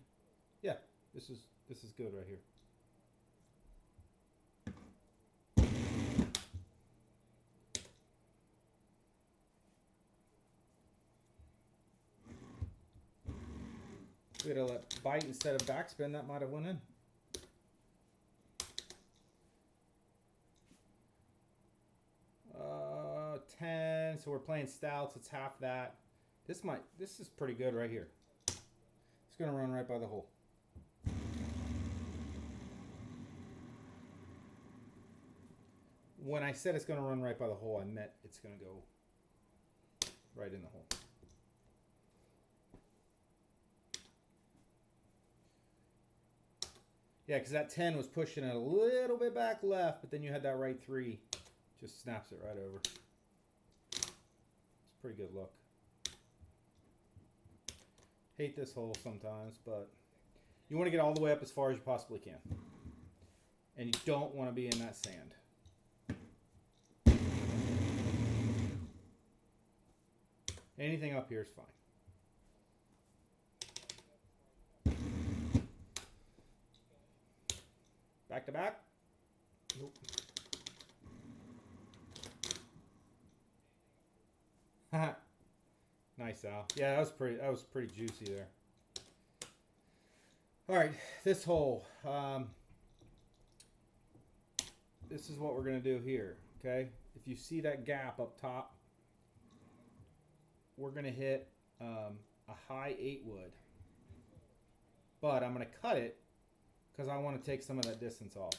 [SPEAKER 1] Yeah, this is good right here. If we had let bite instead of backspin, that might have went in. Uh, 10. So we're playing stouts. It's half that. This is pretty good right here. It's gonna run right by the hole. When I said it's gonna run right by the hole, I meant it's gonna go right in the hole. Yeah, because that 10 was pushing it a little bit back left, but then you had that right 3. Just snaps it right over. It's a pretty good look. Hate this hole sometimes, but you want to get all the way up as far as you possibly can. And you don't want to be in that sand. Anything up here is fine. Back to back? Nope. Nice, Al. Yeah, that was pretty juicy there. All right, this hole. this is what we're going to do here, okay? If you see that gap up top, we're going to hit a high 8 wood. But I'm going to cut it because I want to take some of that distance off.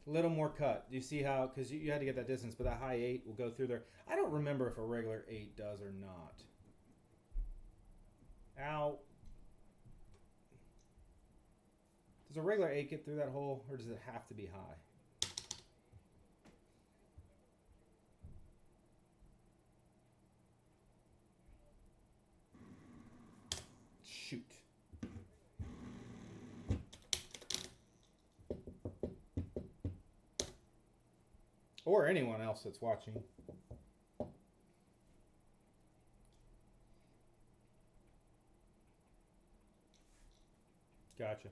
[SPEAKER 1] A little more cut. Do you see how, because you had to get that distance, but that high 8 will go through there. I don't remember if a regular 8 does or not. Ow. Does a regular 8 get through that hole, or does it have to be high? Shoot. Or anyone else that's watching. Gotcha.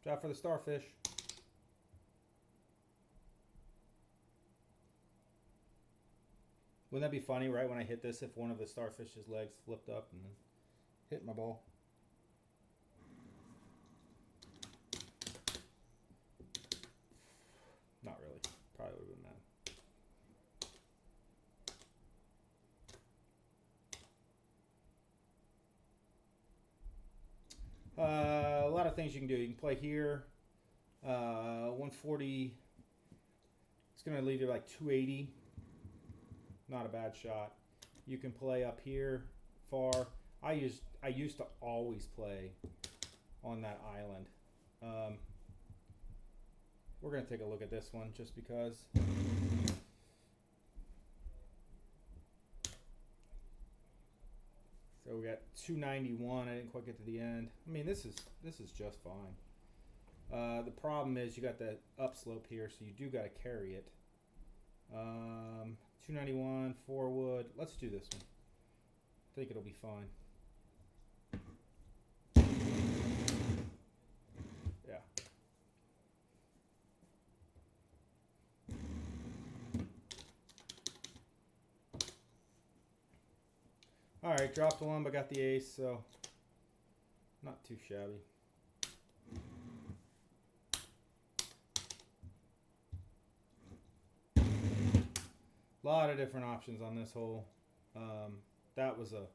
[SPEAKER 1] Shot for the starfish. Wouldn't that be funny, right, when I hit this, if one of the starfish's legs flipped up and then hit my ball? Not really. Probably would have been mad. A lot of things you can do. You can play here. 140. It's going to leave you like 280. Not a bad shot. You can play up here far. I used to always play on that island. We're going to take a look at this one just because. So we got 291. I didn't quite get to the end. I mean, this is just fine. The problem is you got that upslope here, so you do got to carry it. 291, 4 wood. Let's do this one. I think it'll be fine. Yeah. All right, dropped one, but got the ace, so not too shabby. A lot of different options on this hole. That was a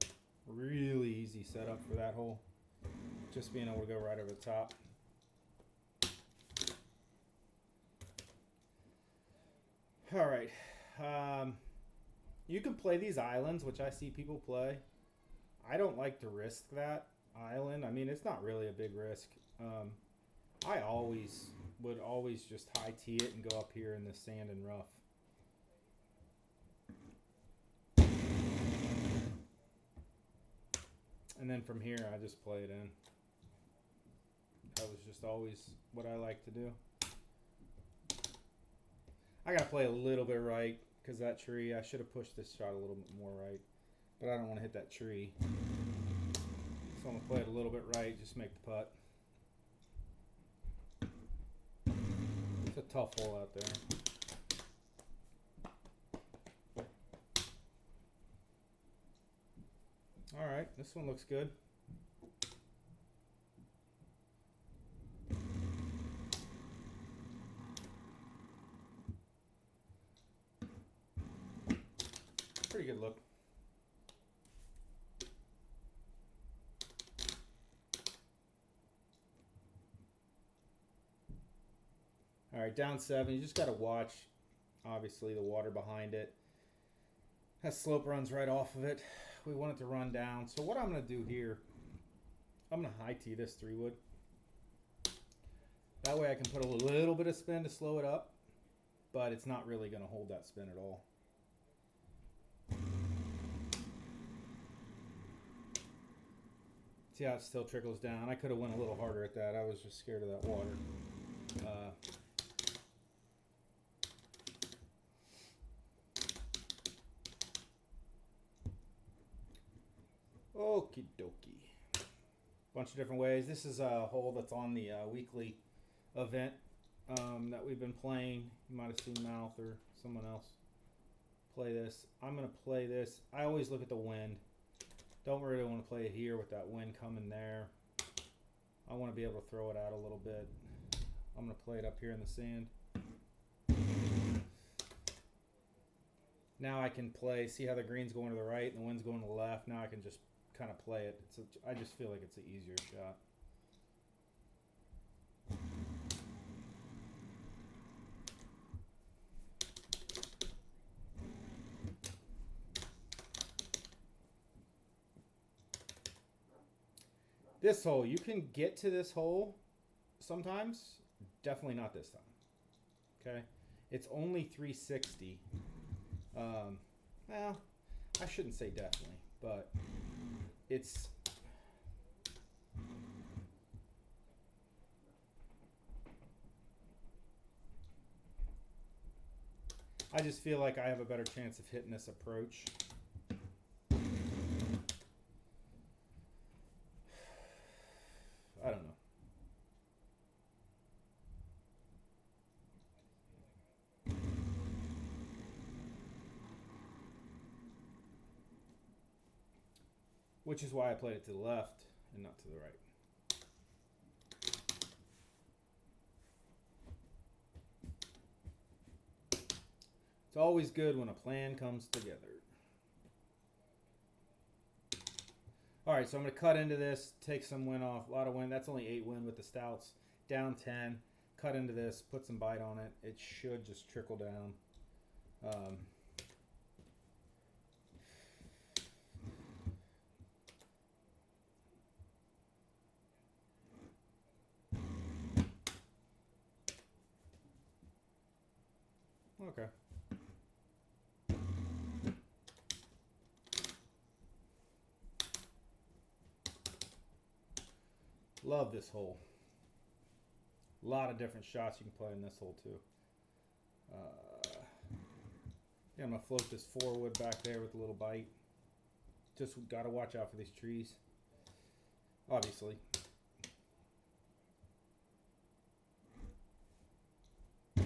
[SPEAKER 1] really easy setup for that hole. Just being able to go right over the top. All right. You can play these islands, which I see people play. I don't like to risk that island. I mean, it's not really a big risk. I would always just high tee it and go up here in the sand and rough. And then from here, I just play it in. That was just always what I like to do. I gotta play a little bit right because that tree, I should have pushed this shot a little bit more right, but I don't want to hit that tree. So I'm gonna play it a little bit right, just make the putt. It's a tough hole out there. All right, this one looks good. Pretty good look. All right, down 7. You just got to watch, obviously, the water behind it. That slope runs right off of it. We want it to run down. So what I'm going to do here, I'm going to high tee this 3 wood. That way I can put a little bit of spin to slow it up, but it's not really going to hold that spin at all. See how it still trickles down? I could have went a little harder at that. I was just scared of that water. Okie dokie. Bunch of different ways. This is a hole that's on the weekly event that we've bin playing. You might have seen Mouth or someone else play this. I'm going to play this. I always look at the wind. Don't really want to play it here with that wind coming there. I want to be able to throw it out a little bit. I'm going to play it up here in the sand. Now I can play, see how the green's going to the right and the wind's going to the left. Now I can just kind of play it. I just feel like it's an easier shot. This hole, you can get to this hole sometimes. Definitely not this time. Okay? It's only 360. Well, I shouldn't say definitely, but it's... I just feel like I have a better chance of hitting this approach. I don't know. Which is why I played it to the left and not to the right. It's always good when a plan comes together. All right, so I'm going to cut into this, take some wind off. A lot of wind. That's only 8 wind with the stouts. Down 10. Cut into this, put some bite on it. It should just trickle down. Okay. Love this hole. A lot of different shots you can play in this hole too. Yeah, I'm gonna float this 4-wood back there with a little bite. Just gotta watch out for these trees. Obviously. A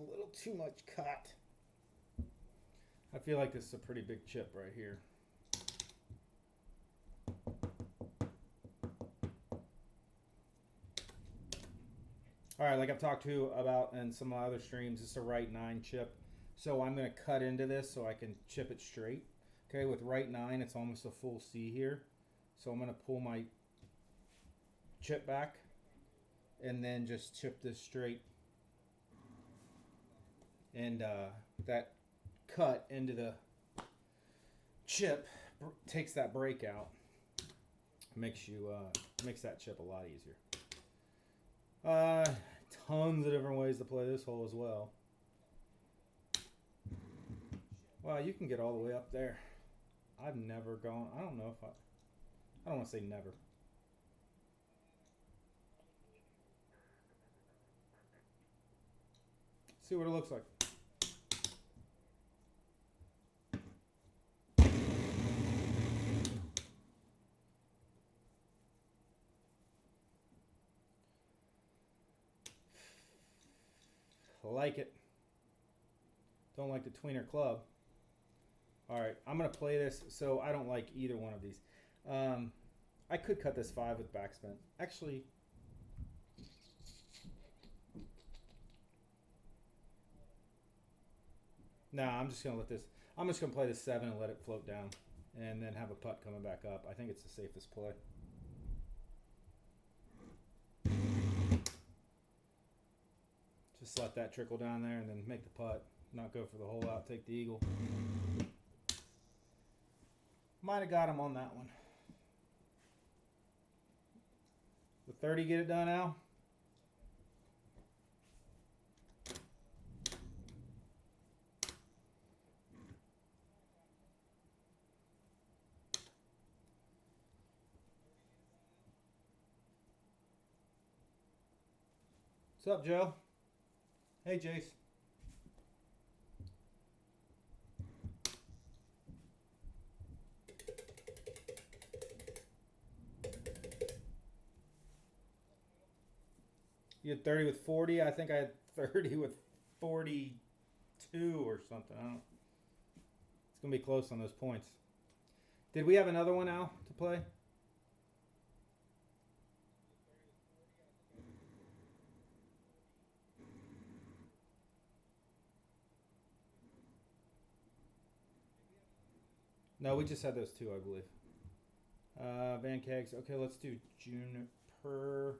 [SPEAKER 1] little too much cut. I feel like this is a pretty big chip right here. All right, like I've talked to about in some of my other streams, it's a right 9 chip. So I'm going to cut into this so I can chip it straight. Okay, with right 9, it's almost a full C here. So I'm going to pull my chip back and then just chip this straight. And that cut into the chip takes that break out. Makes that chip a lot easier. Tons of different ways to play this hole as well. Wow, you can get all the way up there. I've never gone, I don't know if I don't want to say never. See what it looks like. Like it. Don't like the tweener club. Alright, I'm going to play this, so I don't like either one of these. I could cut this 5 with backspin. Actually, nah, I'm just going to let this, I'm just going to play this 7 and let it float down. And then have a putt coming back up. I think it's the safest play. Just let that trickle down there and then make the putt. Not go for the hole out, take the eagle. Might have got him on that one. The 30 get it done, Al? What's up, Joe? Hey, Jace. did 30 with 40. I think I had 30 with 42 or something. I don't. It's gonna be close on those points. Did we have another one, Al, to play? No, we just had those two, I believe. Van Kegs. Okay, let's do Juniper.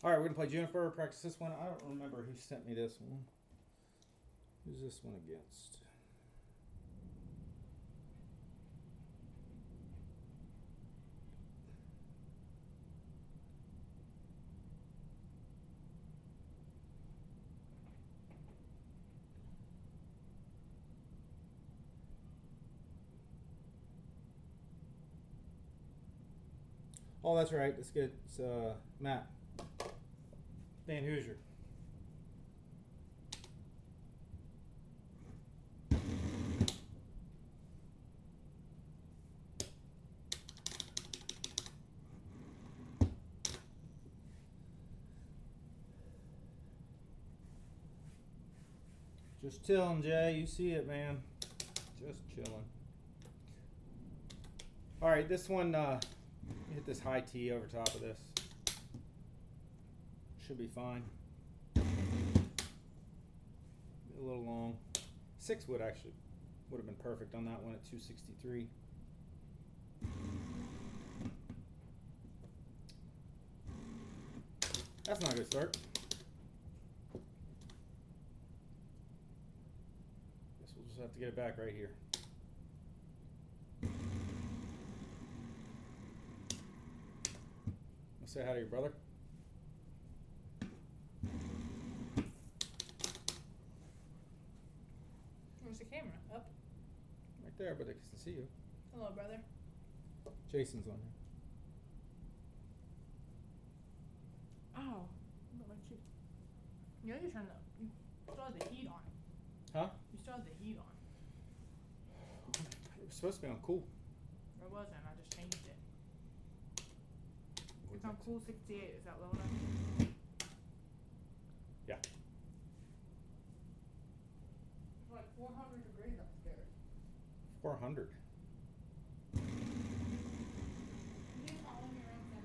[SPEAKER 1] All right, we're gonna play Juniper. Practice this one. I don't remember who sent me this one. Who's this one against? Oh, that's right. Let's get Matt Van Hoosier. Just chilling, Jay. You see it, man. Just chilling. All right, this one. Hit this high T over top of this. Should be fine. A little long. 6 wood actually would have been perfect on that one at 263. That's not a good start. Guess we'll just have to get it back right here. Say hi to your brother.
[SPEAKER 3] Where's the camera? Up?
[SPEAKER 1] Right there, but they can see you.
[SPEAKER 3] Hello, brother.
[SPEAKER 1] Jason's on here.
[SPEAKER 3] Ow. Look at my cheek. You know you still have the heat on.
[SPEAKER 1] Huh?
[SPEAKER 3] You still have the heat on.
[SPEAKER 1] It was supposed to be on cool.
[SPEAKER 3] It wasn't. I just changed it. It's on cool 68. Is that low enough?
[SPEAKER 1] Yeah.
[SPEAKER 3] It's like 400 degrees upstairs.
[SPEAKER 1] 400.
[SPEAKER 3] You need to follow me around 17.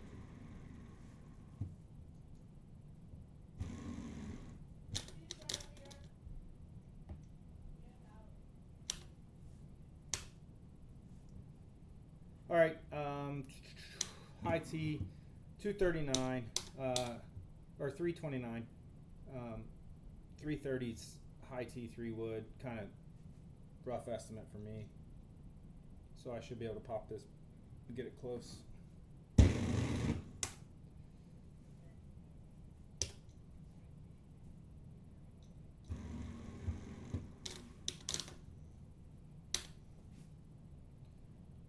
[SPEAKER 1] All right. High T, 239, or 329. 330s high T 3 wood. Kind of rough estimate for me. So I should be able to pop this and get it close.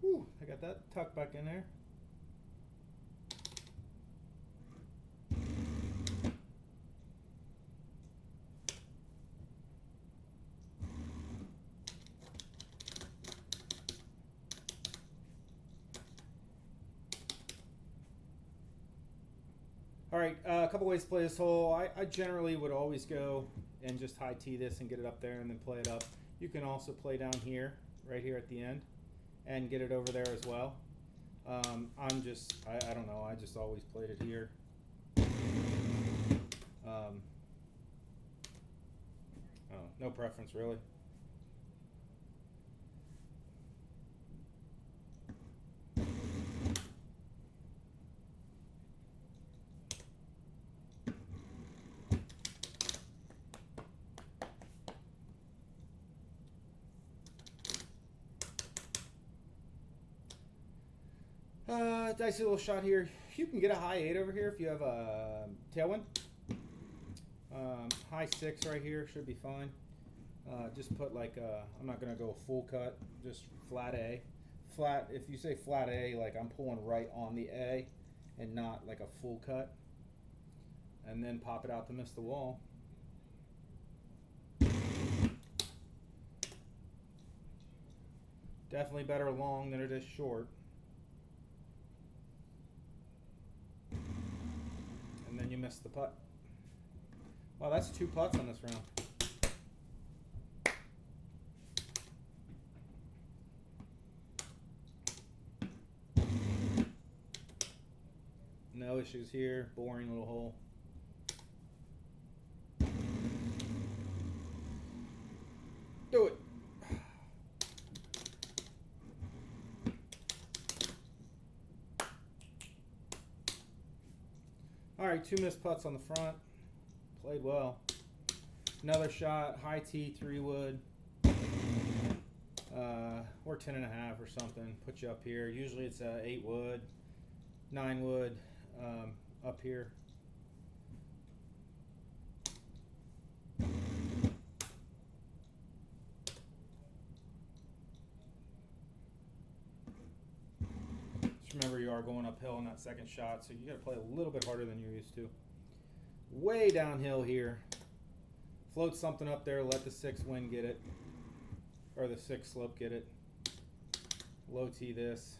[SPEAKER 1] Whew, I got that tucked back in there. All right, a couple ways to play this hole. I generally would always go and just high tee this and get it up there and then play it up. You can also play down here, right here at the end, and get it over there as well. I don't know, I just always played it here. Oh, no preference really. Dicey little shot here. You can get a high 8 over here if you have a tailwind. High 6 right here should be fine. Just put like I'm not gonna go full cut, just flat A. Flat. If you say flat A, like I'm pulling right on the A, and not like a full cut. And then pop it out to miss the wall. Definitely better long than it is short. And then you miss the putt. Wow, that's 2 putts on this round. No issues here. Boring little hole. Do it. All right, 2 missed putts on the front. Played well. Another shot, high tee, 3 wood. Or 10.5 or something. Put you up here. Usually it's 8 wood, 9 wood up here. Just remember you are going uphill on that second shot, so you got to play a little bit harder than you're used to. Way downhill here. Float something up there, let the 6 wind get it. Or the 6 slope get it. Low tee this.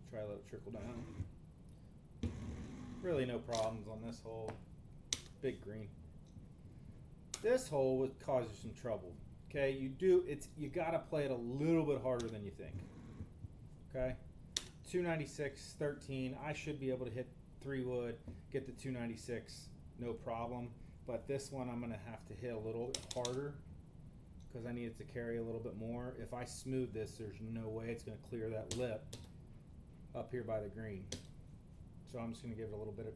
[SPEAKER 1] Try to let it trickle down. Really no problems on this hole. Big green. This hole would cause you some trouble. Okay, you gotta play it a little bit harder than you think. Okay, 296, 13. I should be able to hit 3 wood, get the 296, no problem. But this one I'm gonna have to hit a little bit harder because I need it to carry a little bit more. If I smooth this, there's no way it's gonna clear that lip up here by the green. So I'm just gonna give it a little bit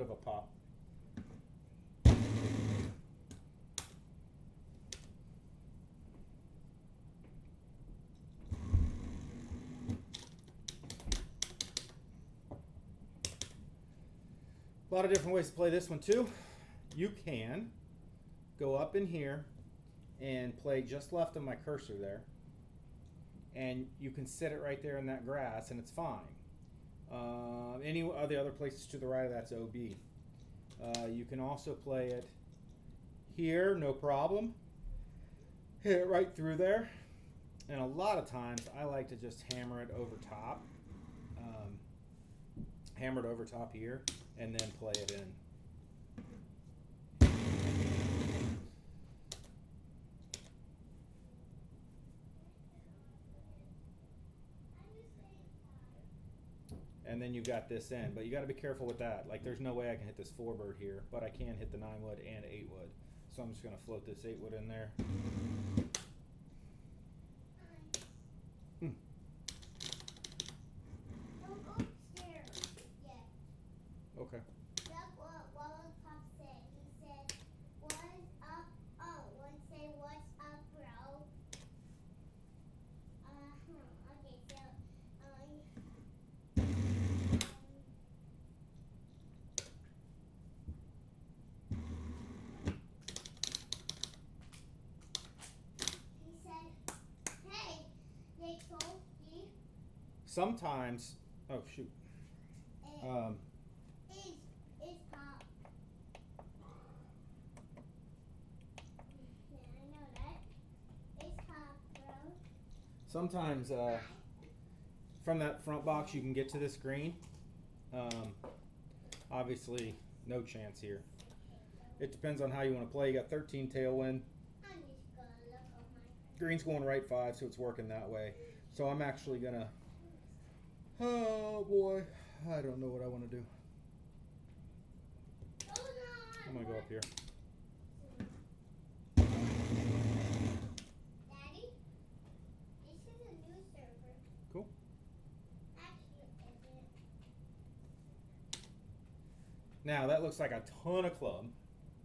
[SPEAKER 1] of a pop. A lot of different ways to play this one too. You can go up in here and play just left of my cursor there, and you can sit it right there in that grass and it's fine. Any of the other places to the right of that's OB. You can also play it here, no problem. Hit it right through there, and a lot of times I like to just hammer it over top. Hammer it over top here and then play it in. And then you got this in, but you got to be careful with that. Like there's no way I can hit this 4 bird here, but I can hit the 9 wood and 8 wood. So I'm just going to float this 8 wood in there.
[SPEAKER 2] Don't go upstairs yet.
[SPEAKER 1] Okay.
[SPEAKER 2] That's what Lollipop said. He said, "What's up?" Oh, one say, "What's up, bro?" Okay, so he said, "Hey, they told you
[SPEAKER 1] Sometimes, oh shoot.
[SPEAKER 2] it's pop." Yeah, I know that. It's pop, bro.
[SPEAKER 1] Sometimes from that front box you can get to this green. Obviously, no chance here. It depends on how you want to play. You got 13 tailwind.
[SPEAKER 2] I'm just gonna look on my.
[SPEAKER 1] Green's going right 5, so it's working that way. So I'm actually gonna. Oh boy, I don't know what I want to do. I'm gonna go up here.
[SPEAKER 2] Daddy, this is a new server.
[SPEAKER 1] Cool.
[SPEAKER 2] Actually, it isn't.
[SPEAKER 1] Now that looks like a ton of club,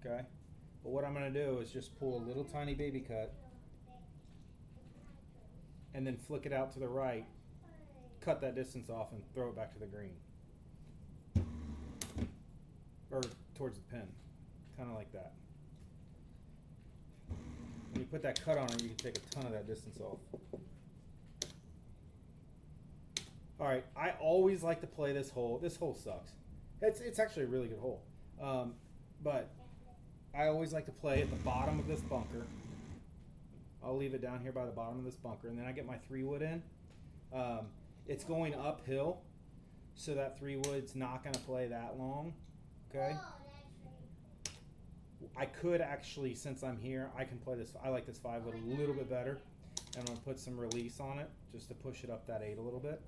[SPEAKER 1] okay? But what I'm gonna do is just pull a little tiny baby cut and then flick it out to the right, cut that distance off and throw it back to the green. towards the pin, kind of like that. When you put that cut on it, you can take a ton of that distance off. All right, I always like to play this hole. This hole sucks. It's actually a really good hole, but I always like to play at the bottom of this bunker. I'll leave it down here by the bottom of this bunker, and then I get my 3-wood in. It's going uphill, so that 3-wood's not going to play that long. Okay.
[SPEAKER 2] Oh, that's right.
[SPEAKER 1] I could actually, since I'm here, I can play this. I like this 5-wood a little bit better. And I'm going to put some release on it just to push it up that 8 a little bit.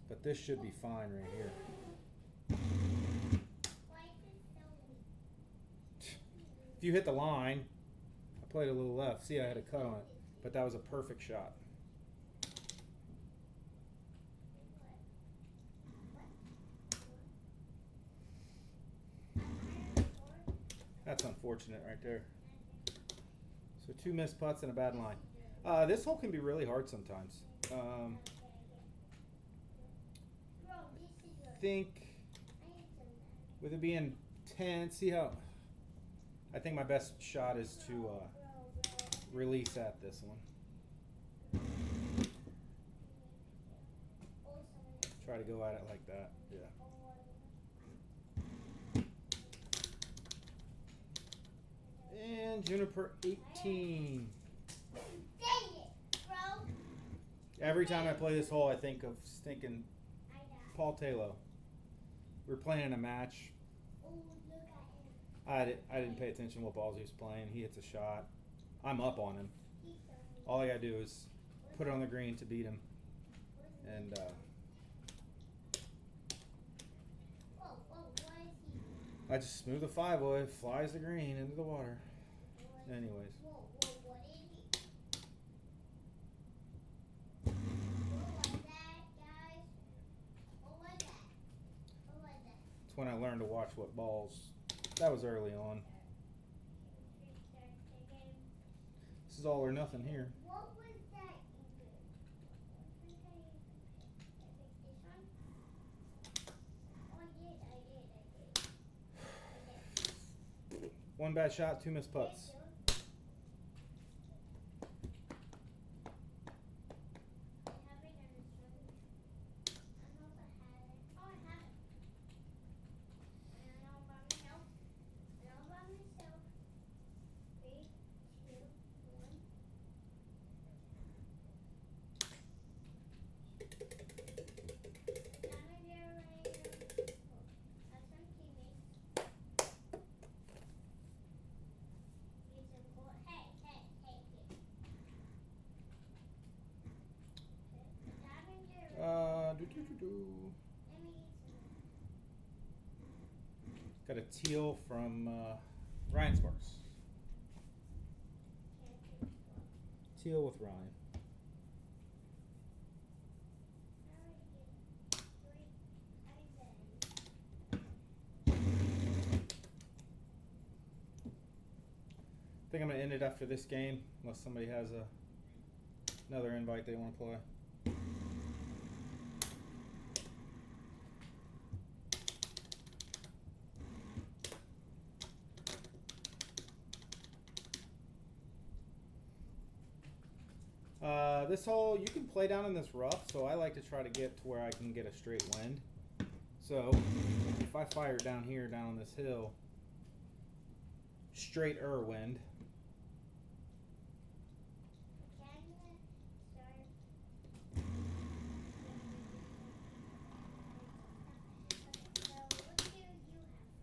[SPEAKER 1] But this should be fine right here.
[SPEAKER 2] Why is it so weak?
[SPEAKER 1] If you hit the line, I played a little left. See, I had a cut on it, but that was a perfect shot. That's unfortunate right there. So 2 missed putts and a bad line. This hole can be really hard sometimes. I think with it being 10, see how, I think my best shot is to release at this one. Try to go at it like that, yeah. And Juniper 18.
[SPEAKER 2] Dang it, bro.
[SPEAKER 1] Every time I play this hole, I think of stinking
[SPEAKER 2] I died.
[SPEAKER 1] Paul Taylor. We were playing a match.
[SPEAKER 2] Oh, look at him.
[SPEAKER 1] I didn't pay attention what balls he was playing. He hits a shot. I'm up on him.
[SPEAKER 2] He's throwing.
[SPEAKER 1] All I gotta do is put it on the green to beat him. And
[SPEAKER 2] Whoa, what is he?
[SPEAKER 1] I just smooth the 5-wood, flies the green into the water. Anyways.
[SPEAKER 2] Whoa, what is he? What was that, guys? What was that? What was that?
[SPEAKER 1] It's when I learned to watch what balls. That was early on. This is all or nothing here.
[SPEAKER 2] What was that even? Wasn't I this one? Oh, I did.
[SPEAKER 1] 1 bad shot, 2 missed putts. Got a teal from Ryan Sparks. Teal with Ryan. I think I'm going to end it after this game, unless somebody has another invite they want to play. This hole, you can play down in this rough, so I like to try to get to where I can get a straight wind. So if I fire it down here, down this hill, straighter wind.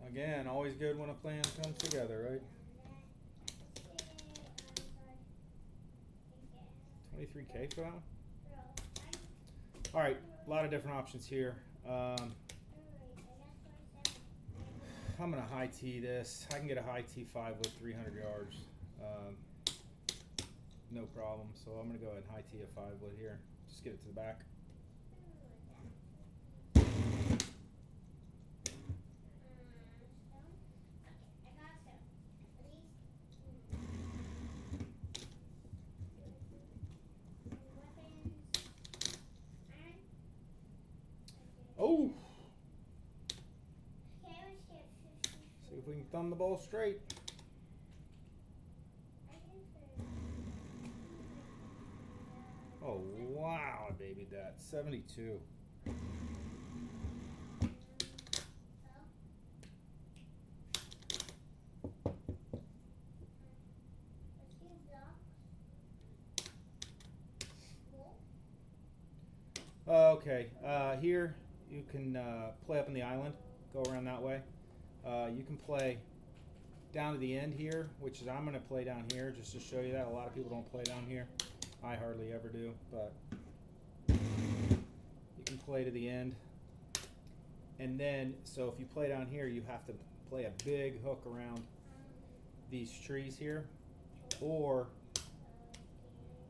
[SPEAKER 1] Again, always good when a plan comes together, right? 23K for that one? Alright, a lot of different options here. I'm going to high tee this. I can get a high tee 5 with 300 yards. No problem. So I'm going to go ahead and high tee a 5 wood here. Just get it to the back. Oh! See if we can thumb the ball straight. Oh, wow, I babied that. 72. Okay, here you can play up in the island, go around that way. You can play down to the end here, which is I'm going to play down here just to show you that. A lot of people don't play down here. I hardly ever do, but you can play to the end. And then, so if you play down here, you have to play a big hook around these trees here, or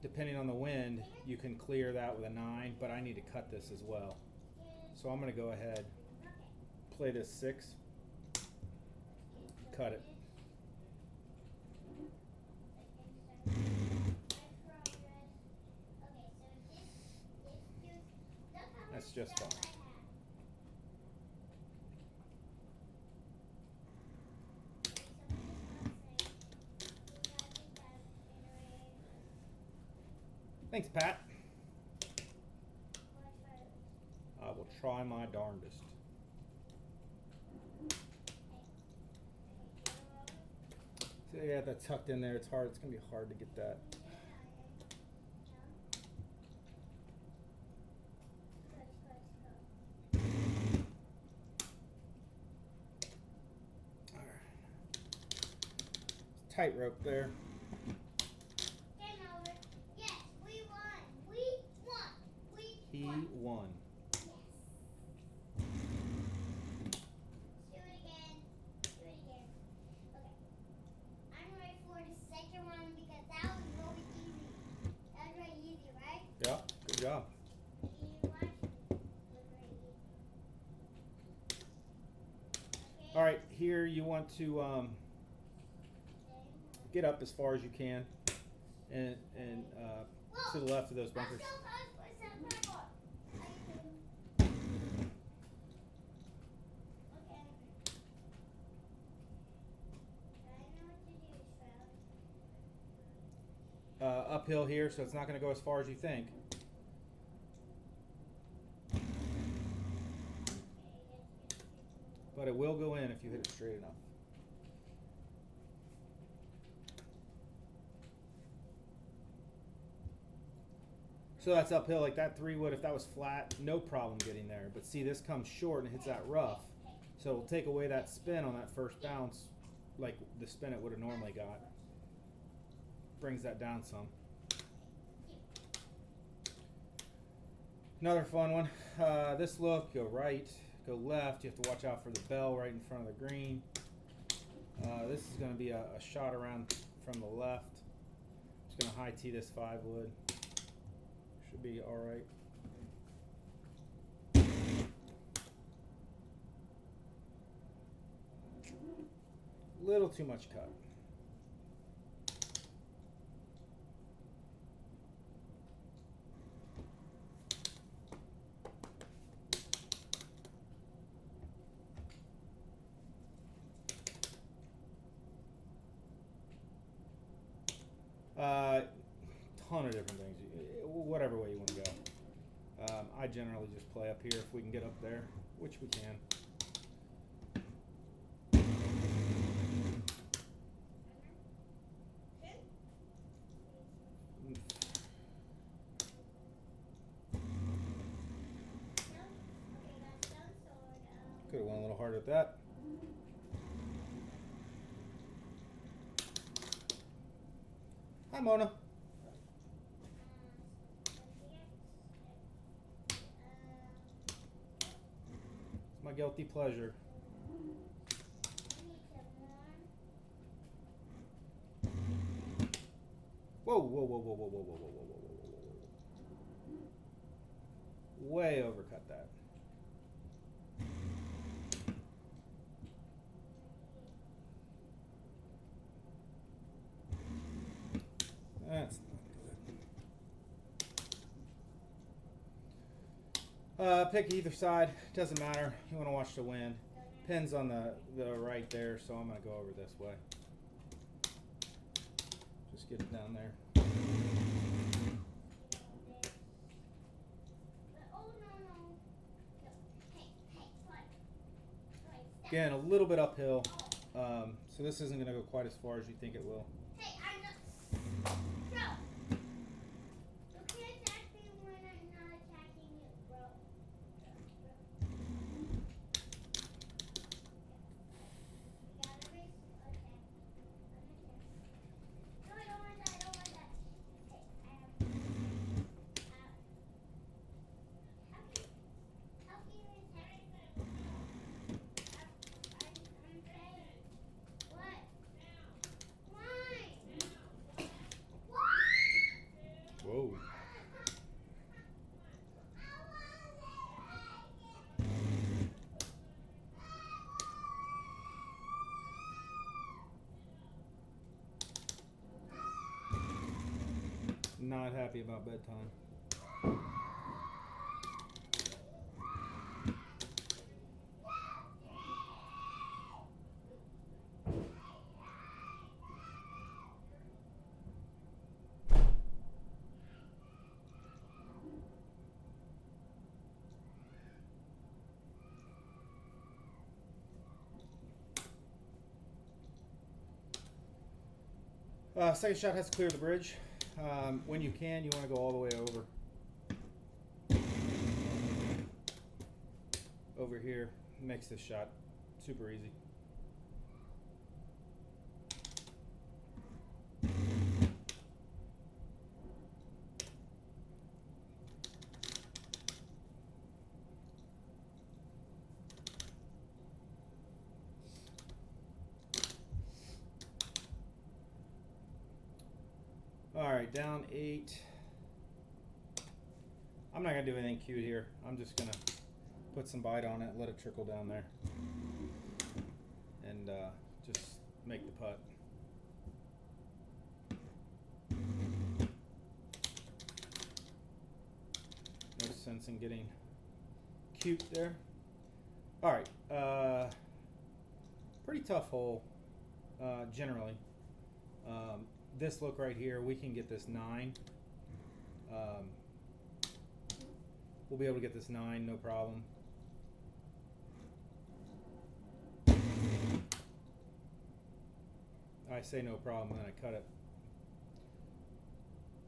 [SPEAKER 1] depending on the wind, you can clear that with a 9, but I need to cut this as well. So I'm going to go ahead, play this 6, cut it. That's just fine. Thanks, Pat. I will try my darndest. So yeah, that's tucked in there. It's hard. It's going to be hard to get that. All right. Tightrope there. He won.
[SPEAKER 2] Yes. Do it again. Do it again. Okay. I'm ready for the second one because that was really easy. That was really easy, right?
[SPEAKER 1] Yeah, good job.
[SPEAKER 2] You watch me. It was really easy. Okay.
[SPEAKER 1] All right, here you want to get up as far as you can, and to the left of those bunkers. Uphill here, so it's not going to go as far as you think. But it will go in if you hit it straight enough. So that's uphill, like that 3 would, if that was flat, no problem getting there. But see, this comes short and hits that rough. So it'll take away that spin on that first bounce, like the spin it would have normally got. Brings that down some. Another fun one. This look, go right, go left. You have to watch out for the bell right in front of the green. This is going to be a shot around from the left. Just going to high tee this 5 wood. Should be all right. Little too much cut. Ton of different things, whatever way you want to go. I generally just play up here if we can get up there, which we can. Could have went a little harder at that. Hi, Mona. It's my guilty pleasure. Whoa, whoa, whoa, whoa, whoa, whoa, whoa, whoa, whoa, whoa, whoa, whoa. Way overcut that. That's not good. Pick either side. Doesn't matter. You want to watch the wind. Pin's on the right there, so I'm gonna go over this way. Just get it down there. Again, a little bit uphill, so this isn't gonna go quite as far as you think it will.
[SPEAKER 2] Hey, I'm not. Bro! You can't attack me when I'm not attacking you, bro. You gotta risk attack. No, I don't want that. I don't want that. Hey, how can you attack me? I'm ready. What? Why? Why?
[SPEAKER 1] Whoa. Not happy about bedtime. Second shot has to clear the bridge. When you can, you want to go all the way over here. Makes this shot super easy. Alright, down 8. I'm not going to do anything cute here. I'm just going to put some bite on it, let it trickle down there. And just make the putt. No sense in getting cute there. Alright, pretty tough hole, generally. This look right here, we can get this 9. We'll be able to get this 9, no problem. I say no problem, and then I cut it.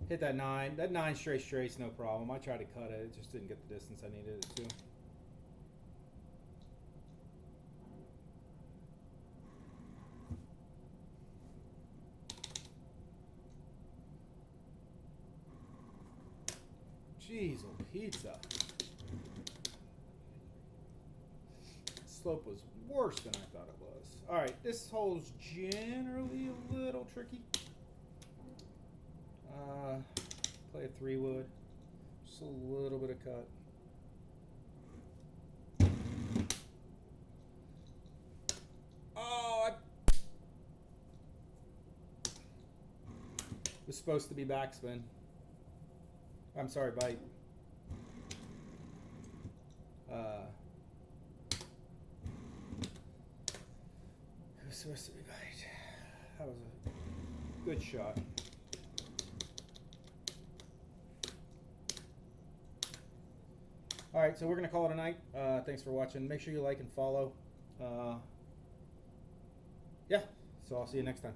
[SPEAKER 1] Hit that 9. That 9 straight's no problem. I tried to cut it, it just didn't get the distance I needed it to. Jeez, oh pizza. Slope was worse than I thought it was. Alright, this hole's generally a little tricky. Play a 3-wood. Just a little bit of cut. Oh, I was supposed to be backspin. I'm sorry, bite. It was supposed to be bite. That was a good shot. Alright, so we're going to call it a night. Thanks for watching. Make sure you like and follow. Yeah, so I'll see you next time.